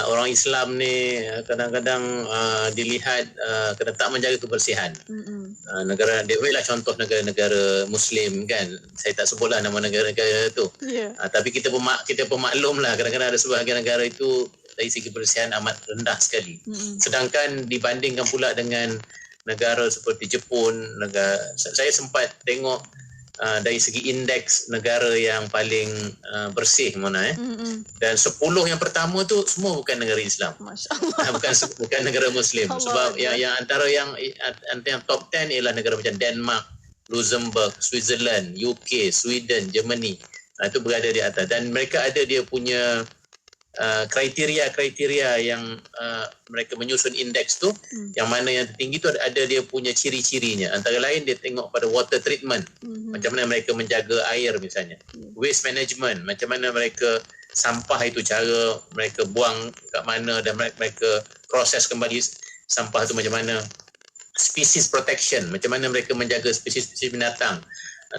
Orang Islam ni kadang-kadang dilihat kena tak menjaga kebersihan. Negara lah contoh negara-negara Muslim kan. Saya tak sebutlah nama negara-negara tu. Tapi kita pemaklum lah, kadang-kadang ada sebahagian negara itu dari segi kebersihan amat rendah sekali. Sedangkan dibandingkan pula dengan negara seperti Jepun, saya sempat tengok dari segi indeks negara yang paling bersih mana dan 10 yang pertama tu semua bukan negara Islam. bukan negara Muslim. Sebab yang antara yang top 10 ialah negara macam Denmark, Luxembourg, Switzerland, UK, Sweden, Germany. Itu berada di atas dan mereka ada dia punya kriteria yang mereka menyusun indeks tu, yang mana yang tertinggi tu ada dia punya ciri-cirinya. Antara lain dia tengok pada water treatment, macam mana mereka menjaga air misalnya, waste management, macam mana mereka sampah itu cara mereka buang kat mana dan mereka proses kembali sampah tu macam mana, species protection, macam mana mereka menjaga spesies-spesies binatang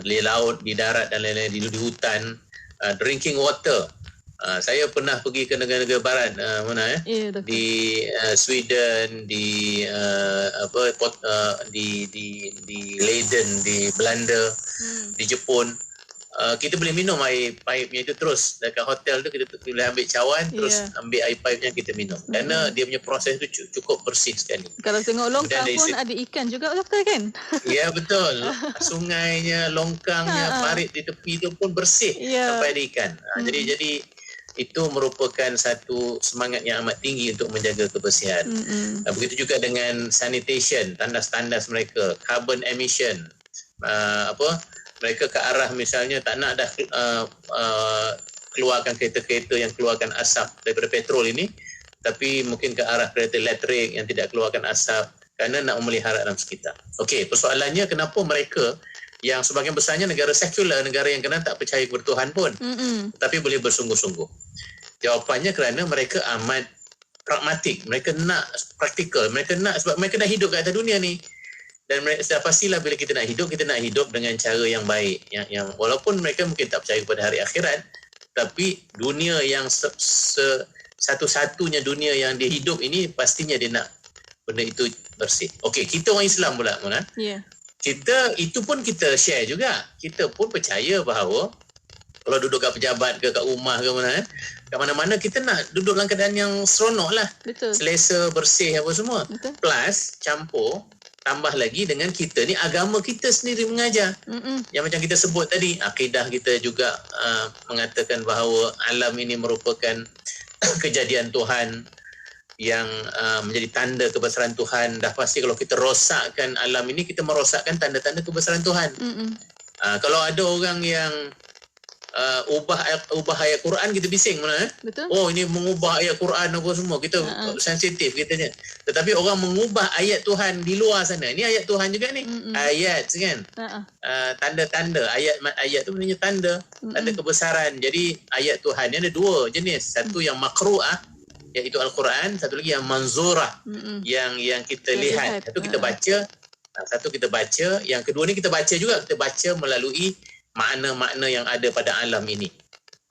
di laut, di darat dan lain-lain, di hutan, drinking water. Saya pernah pergi ke negara-negara barat di Sweden, di Leiden, di Belanda, di Jepun. Kita boleh minum air paipnya itu terus dekat hotel tu, kita boleh ambil cawan terus ambil air paipnya kita minum kerana dia punya proses tu cukup bersih sekali. Kalau tengok longkang pun ada ikan juga Doktor kan? Ya betul. Sungainya, longkangnya, parit di tepi tu pun bersih sampai ada ikan. Jadi itu merupakan satu semangat yang amat tinggi untuk menjaga kebersihan. Begitu juga dengan sanitation, tandas-tandas mereka, carbon emission, mereka ke arah misalnya tak nak dah keluarkan kereta-kereta yang keluarkan asap daripada petrol ini, tapi mungkin ke arah kereta elektrik yang tidak keluarkan asap kerana nak memelihara alam sekitar. Okey, persoalannya kenapa mereka yang sebahagian besarnya negara sekular, negara yang kadang tak percaya kepada Tuhan pun, tapi boleh bersungguh-sungguh? Jawapannya kerana mereka amat pragmatik, mereka nak praktikal, mereka nak, sebab mereka dah hidup kat atas dunia ni, dan mereka sudah pastilah bila kita nak hidup dengan cara yang baik, yang walaupun mereka mungkin tak percaya kepada hari akhirat, tapi dunia yang satu-satunya dunia yang dia hidup ini, pastinya dia nak benda itu bersih. Okey, kita orang Islam pula Mona. Kita share juga. Kita pun percaya bahawa kalau duduk kat pejabat ke kat rumah ke mana, kat mana-mana kita nak duduk dalam keadaan yang seronok lah. Selesa, bersih apa semua. Plus campur tambah lagi dengan kita ni agama kita sendiri mengajar. Yang macam kita sebut tadi, akidah kita juga mengatakan bahawa alam ini merupakan kejadian Tuhan yang menjadi tanda kebesaran Tuhan. Dah pasti kalau kita rosakkan alam ini, kita merosakkan tanda-tanda kebesaran Tuhan. Kalau ada orang yang ubah ayat Quran, kita bising mana oh ini mengubah ayat Quran apa semua, kita sensitif kitanya. Tetapi orang mengubah ayat Tuhan di luar sana, ini ayat Tuhan juga ni, ayat kan, tanda-tanda ayat tu maknanya tanda kebesaran. Jadi ayat Tuhan ni ada dua jenis, satu yang makru'ah iaitu Al-Quran, satu lagi yang manzurah, yang kita lihat. Satu kita baca, yang kedua ni kita baca juga, kita baca melalui makna-makna yang ada pada alam ini.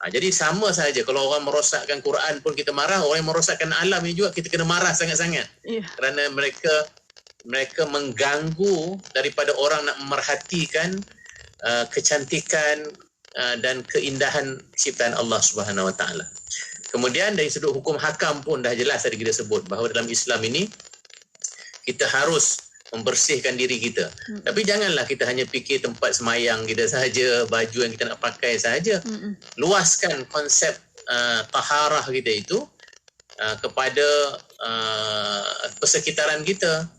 Jadi sama saja, kalau orang merosakkan Quran pun kita marah, orang yang merosakkan alam ini juga kita kena marah sangat-sangat. Kerana mereka mengganggu daripada orang nak memerhatikan kecantikan dan keindahan ciptaan Allah Subhanahu Wa Taala. Kemudian dari sudut hukum hakam pun dah jelas tadi kita sebut bahawa dalam Islam ini kita harus membersihkan diri kita. Tapi janganlah kita hanya fikir tempat semayang kita sahaja, baju yang kita nak pakai sahaja. Luaskan konsep taharah kita itu kepada persekitaran kita,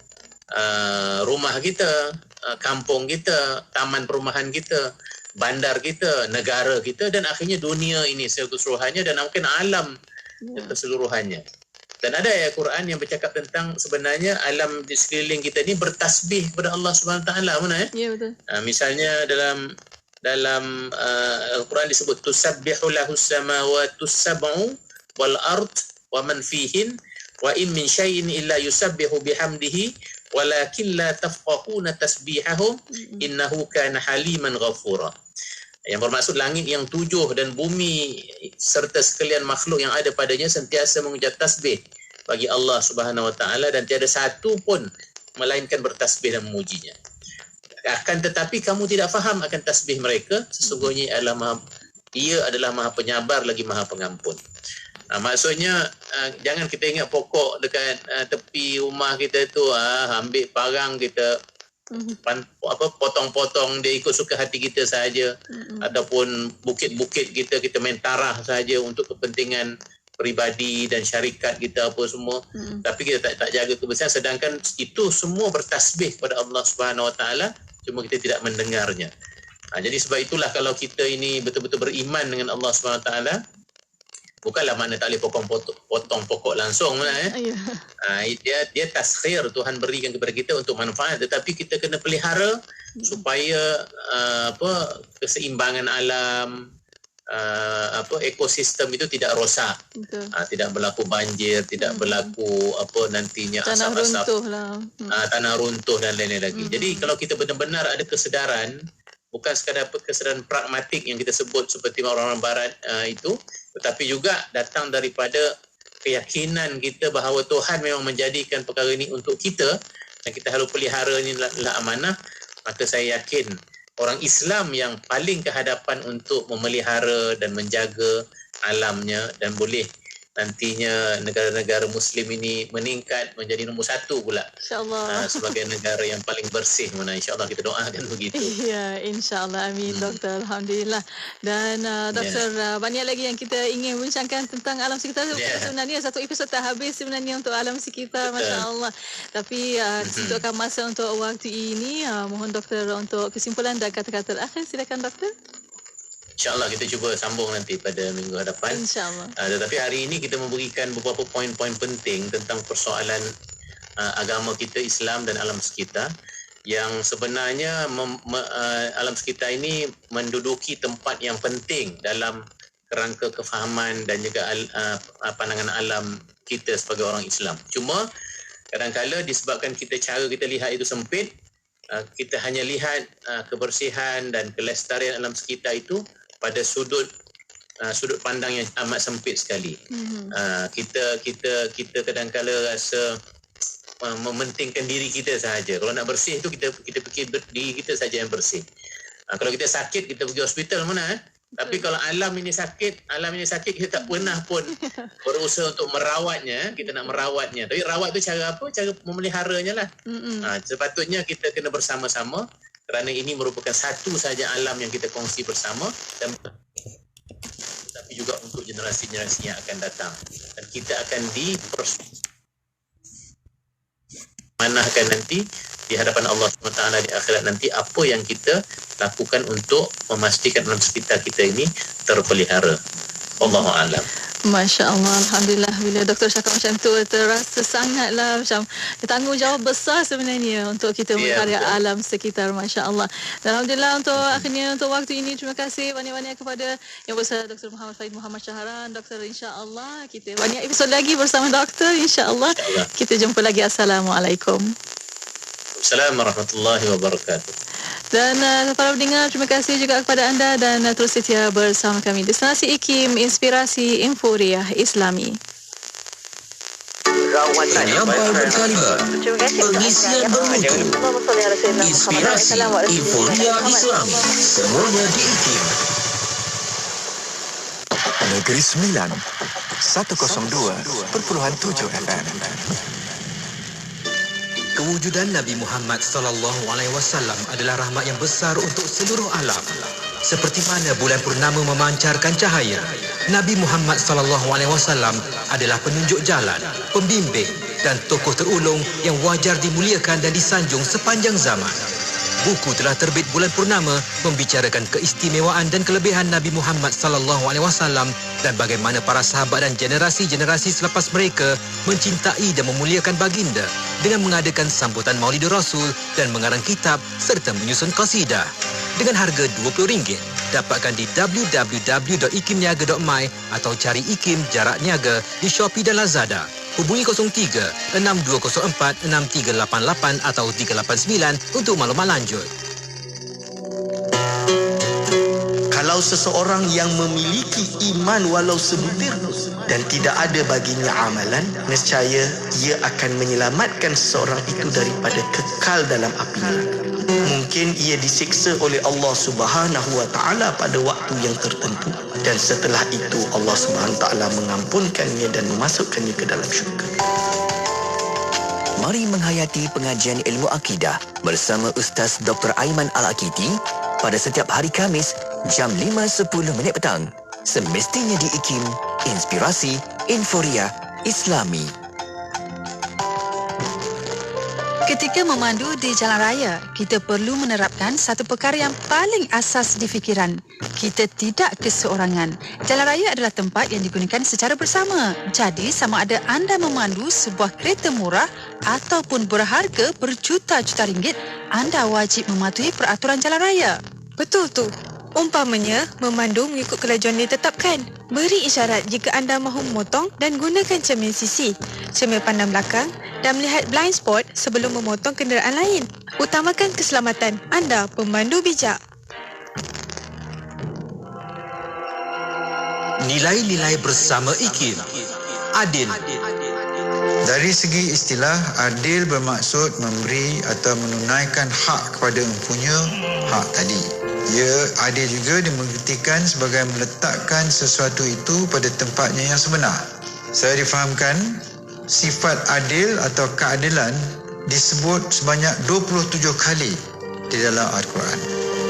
rumah kita, kampung kita, taman perumahan kita, bandar kita, negara kita dan akhirnya dunia ini keseluruhannya dan mungkin alam keseluruhannya. Dan ada ayat Quran yang bercakap tentang sebenarnya alam di sekeliling kita ni bertasbih kepada Allah Subhanahu Wa Taala, mana ya? Ya, betul. Misalnya dalam Al-Quran disebut tusabbihu lahus samawati sab'u wal ard wa man fihin wa in min syai'in illa yusabbihu bihamdihi walakin la tafqahuna tasbihahum innahu kana haliman ghafura. Yang bermaksud langit yang 7 dan bumi serta sekalian makhluk yang ada padanya sentiasa mengucap tasbih bagi Allah Subhanahu Wa Taala dan tiada satu pun melainkan bertasbih dan memujinya. Akan tetapi kamu tidak faham akan tasbih mereka, sesungguhnya ia adalah maha penyabar lagi maha pengampun. Maksudnya jangan kita ingat pokok dekat tepi rumah kita tu ambil parang kita potong-potong dia ikut suka hati kita sahaja, ataupun bukit-bukit kita main tarah sahaja untuk kepentingan peribadi dan syarikat kita apa semua. Tapi kita tak jaga kebersihan, sedangkan itu semua bertasbih kepada Allah Subhanahu Wa Taala, cuma kita tidak mendengarnya. Jadi sebab itulah kalau kita ini betul-betul beriman dengan Allah Subhanahu Wa Taala, bukanlah makna tak boleh potong pokok langsung dia taskhir Tuhan berikan kepada kita untuk manfaat, tetapi kita kena pelihara supaya keseimbangan alam, ekosistem itu tidak rosak. Tidak berlaku banjir, tidak berlaku nantinya asap-asap, tanah runtuh dan lain-lain lagi. Jadi kalau kita benar-benar ada kesedaran, bukan sekadar kesedaran pragmatik yang kita sebut seperti orang-orang barat itu, tetapi juga datang daripada keyakinan kita bahawa Tuhan memang menjadikan perkara ini untuk kita dan kita harus pelihara ini adalah amanah. Maka saya yakin orang Islam yang paling kehadapan untuk memelihara dan menjaga alamnya, dan boleh nantinya negara-negara Muslim ini meningkat menjadi nombor 1 pula, InsyaAllah, sebagai negara yang paling bersih. InsyaAllah kita doakan begitu. Ya, insyaAllah. Amin, Doktor. Alhamdulillah. Dan Doktor, banyak lagi yang kita ingin bincangkan tentang alam sekitar. Sebenarnya satu episod tak habis sebenarnya untuk alam sekitar, Masya Allah. Tapi disitukan masa untuk waktu ini. Mohon Doktor untuk kesimpulan dan kata-kata akhir. Silakan, Doktor. InsyaAllah kita cuba sambung nanti pada minggu hadapan. InsyaAllah. Tetapi hari ini kita memberikan beberapa poin-poin penting tentang persoalan agama kita, Islam dan alam sekitar, yang sebenarnya alam sekitar ini menduduki tempat yang penting dalam kerangka kefahaman dan juga pandangan alam kita sebagai orang Islam. Cuma kadang-kala disebabkan cara kita lihat itu sempit, kita hanya lihat kebersihan dan kelestarian alam sekitar itu pada sudut pandang yang amat sempit sekali. Kita kadang-kala rasa mementingkan diri kita sahaja. Kalau nak bersih tu kita fikir diri kita saja yang bersih. Kalau kita sakit kita pergi hospital mana. Tapi kalau alam ini sakit kita tak pernah pun berusaha untuk merawatnya. Kita nak merawatnya. Tapi rawat tu cara apa? Cara memeliharanya lah. Sepatutnya kita kena bersama-sama, kerana ini merupakan satu saja alam yang kita kongsi bersama, dan tapi juga untuk generasi-generasi yang akan datang. Dan kita akan dimanahkan nanti di hadapan Allah SWT di akhirat nanti apa yang kita lakukan untuk memastikan alam sekitar kita ini terpelihara. Wallahu a'lam. Masya Allah, Alhamdulillah. Bila Doktor cakap macam tu, terasa sangatlah macam tanggungjawab besar sebenarnya untuk kita melihara alam sekitar. Masya Allah. Dan Alhamdulillah untuk waktu ini, terima kasih banyak-banyak kepada Yang Besar Dr. Muhammad Faid Muhammad Syahran. Doktor, insya-Allah kita banyak episod lagi bersama Doktor, insya-Allah. Kita jumpa lagi. Assalamualaikum. Assalamualaikum warahmatullahi wabarakatuh. Dan para pendengar, terima kasih juga kepada anda dan terus setia bersama kami. Destinasi IKIM, Inspirasi Inforia Islami. Penyampai berkaliber, pengisian bermutu, Inspirasi Inforia Islami, semuanya di IKIM. Negeri Sembilan, 102.7 FM. Kewujudan Nabi Muhammad sallallahu alaihi wasallam adalah rahmat yang besar untuk seluruh alam. Seperti mana bulan purnama memancarkan cahaya, Nabi Muhammad sallallahu alaihi wasallam adalah penunjuk jalan, pembimbing dan tokoh terulung yang wajar dimuliakan dan disanjung sepanjang zaman. Buku telah terbit bulan purnama membicarakan keistimewaan dan kelebihan Nabi Muhammad sallallahu alaihi wasallam dan bagaimana para sahabat dan generasi-generasi selepas mereka mencintai dan memuliakan baginda dengan mengadakan sambutan Maulidur Rasul dan mengarang kitab serta menyusun qasidah. Dengan harga RM20, dapatkan di www.ikimniaga.my atau cari Ikim Jarak Niaga di Shopee dan Lazada. Hubungi 03-6204-6388 atau 389 untuk maklumat lanjut. Kalau seseorang yang memiliki iman walau sebutir dan tidak ada baginya amalan, nescaya ia akan menyelamatkan seseorang itu daripada kekal dalam api neraka. Mungkin ia disiksa oleh Allah Subhanahu wa taala pada waktu yang tertentu dan setelah itu Allah Subhanahu wa taala mengampunkannya dan memasukkannya ke dalam syurga. Mari menghayati pengajian ilmu akidah bersama Ustaz Dr. Aiman Al-Akiti pada setiap hari Khamis jam 5.10 petang. Semestinya di IKIM, Inspirasi Inforia Islami. Ketika memandu di jalan raya, kita perlu menerapkan satu perkara yang paling asas di fikiran. Kita tidak keseorangan. Jalan raya adalah tempat yang digunakan secara bersama. Jadi, sama ada anda memandu sebuah kereta murah ataupun berharga berjuta-juta ringgit, anda wajib mematuhi peraturan jalan raya. Betul tu. Umpamanya, memandu mengikut kelajuan ditetapkan. Beri isyarat jika anda mahu memotong dan gunakan cermin sisi, cermin pandang belakang dan melihat blind spot sebelum memotong kenderaan lain. Utamakan keselamatan anda, pemandu bijak. Nilai-nilai bersama IKIM. Adil. Dari segi istilah, adil bermaksud memberi atau menunaikan hak kepada empunya hak tadi. Ia adil juga dimengertikan sebagai meletakkan sesuatu itu pada tempatnya yang sebenar. Saya difahamkan, sifat adil atau keadilan disebut sebanyak 27 kali di dalam Al-Quran.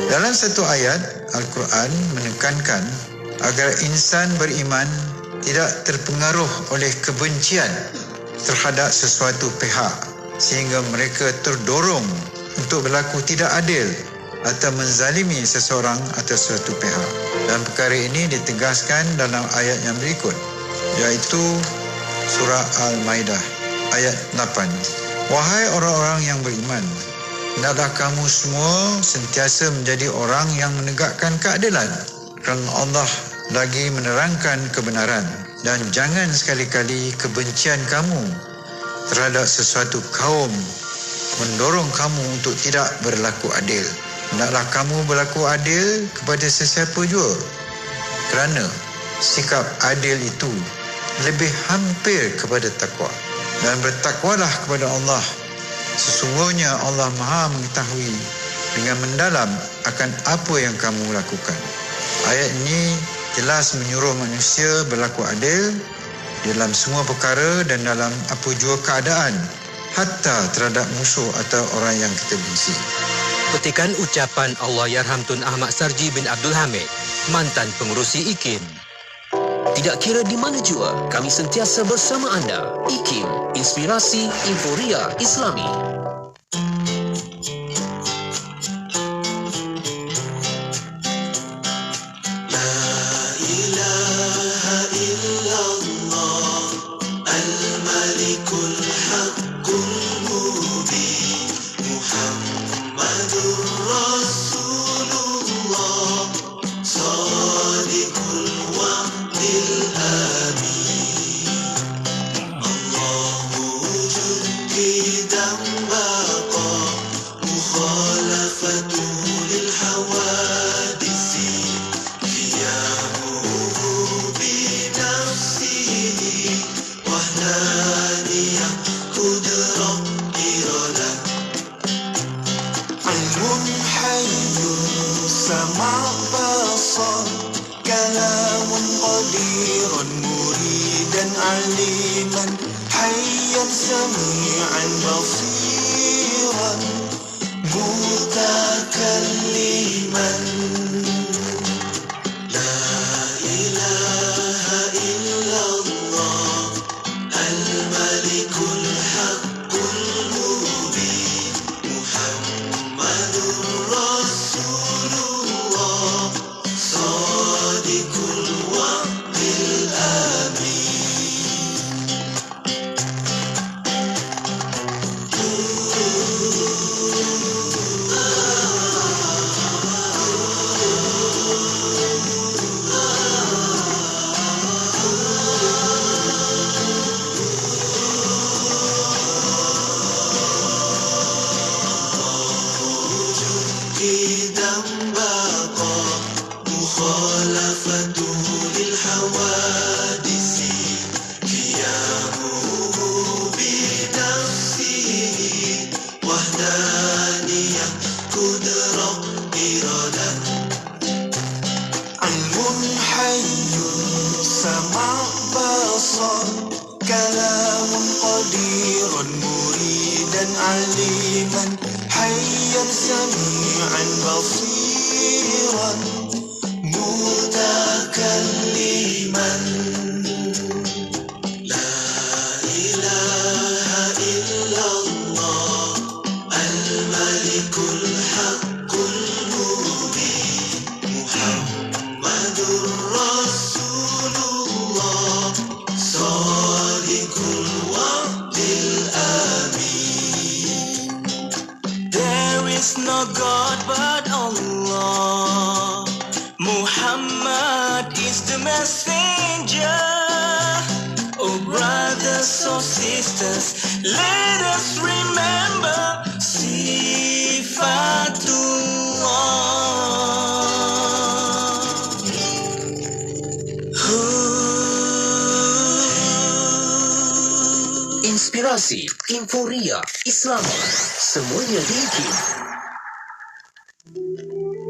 Dalam satu ayat, Al-Quran menekankan agar insan beriman tidak terpengaruh oleh kebencian terhadap sesuatu pihak sehingga mereka terdorong untuk berlaku tidak adil atau menzalimi seseorang atau suatu pihak. Dan perkara ini ditegaskan dalam ayat yang berikut, iaitu surah Al-Maidah ayat 8. Wahai orang-orang yang beriman, hendaklah kamu semua sentiasa menjadi orang yang menegakkan keadilan, kerana Allah lagi menerangkan kebenaran, dan jangan sekali-kali kebencian kamu terhadap sesuatu kaum mendorong kamu untuk tidak berlaku adil. Hendaklah kamu berlaku adil kepada sesiapa jua, kerana sikap adil itu lebih hampir kepada takwa. Dan bertakwalah kepada Allah. Sesungguhnya Allah Maha mengetahui dengan mendalam akan apa yang kamu lakukan. Ayat ini jelas menyuruh manusia berlaku adil dalam semua perkara dan dalam apa jua keadaan, hatta terhadap musuh atau orang yang kita benci. Petikan ucapan Allahyarham Tun Ahmad Sarji bin Abdul Hamid, mantan pengurusi IKIM. Tidak kira di mana jua, kami sentiasa bersama anda. IKIM, Inspirasi Inforia Islami. Allahumma wujud di dalam سميعا بصيرا متكلما لا إله إلا الله الملك الحق المبين محمد رسول الله صادق الوعد الأمين إذا بقى مخالفته للحوادث قيامه بنفسه وحدانية قدرة إرادة علم حي سمع بصر كلام قدير مريدا عليما حيا سميعا بصيرا متكلما لا إله إلا الله الملك الحق المبين محمد رسول الله صادق الوعد الأمين. There is no God but Allah. Muhammad is the messenger. Oh brothers, oh sisters, let us remember Sifatullah. Inspirasi, Inforia, Islami, semuanya di IKIM.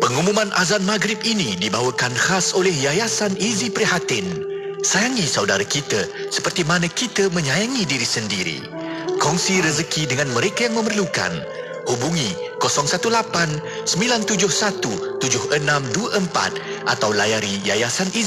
Pengumuman azan maghrib ini dibawakan khas oleh Yayasan Izi Prihatin. Sayangi saudara kita seperti mana kita menyayangi diri sendiri. Kongsi rezeki dengan mereka yang memerlukan. Hubungi 018-971-7624 atau layari Yayasan Izi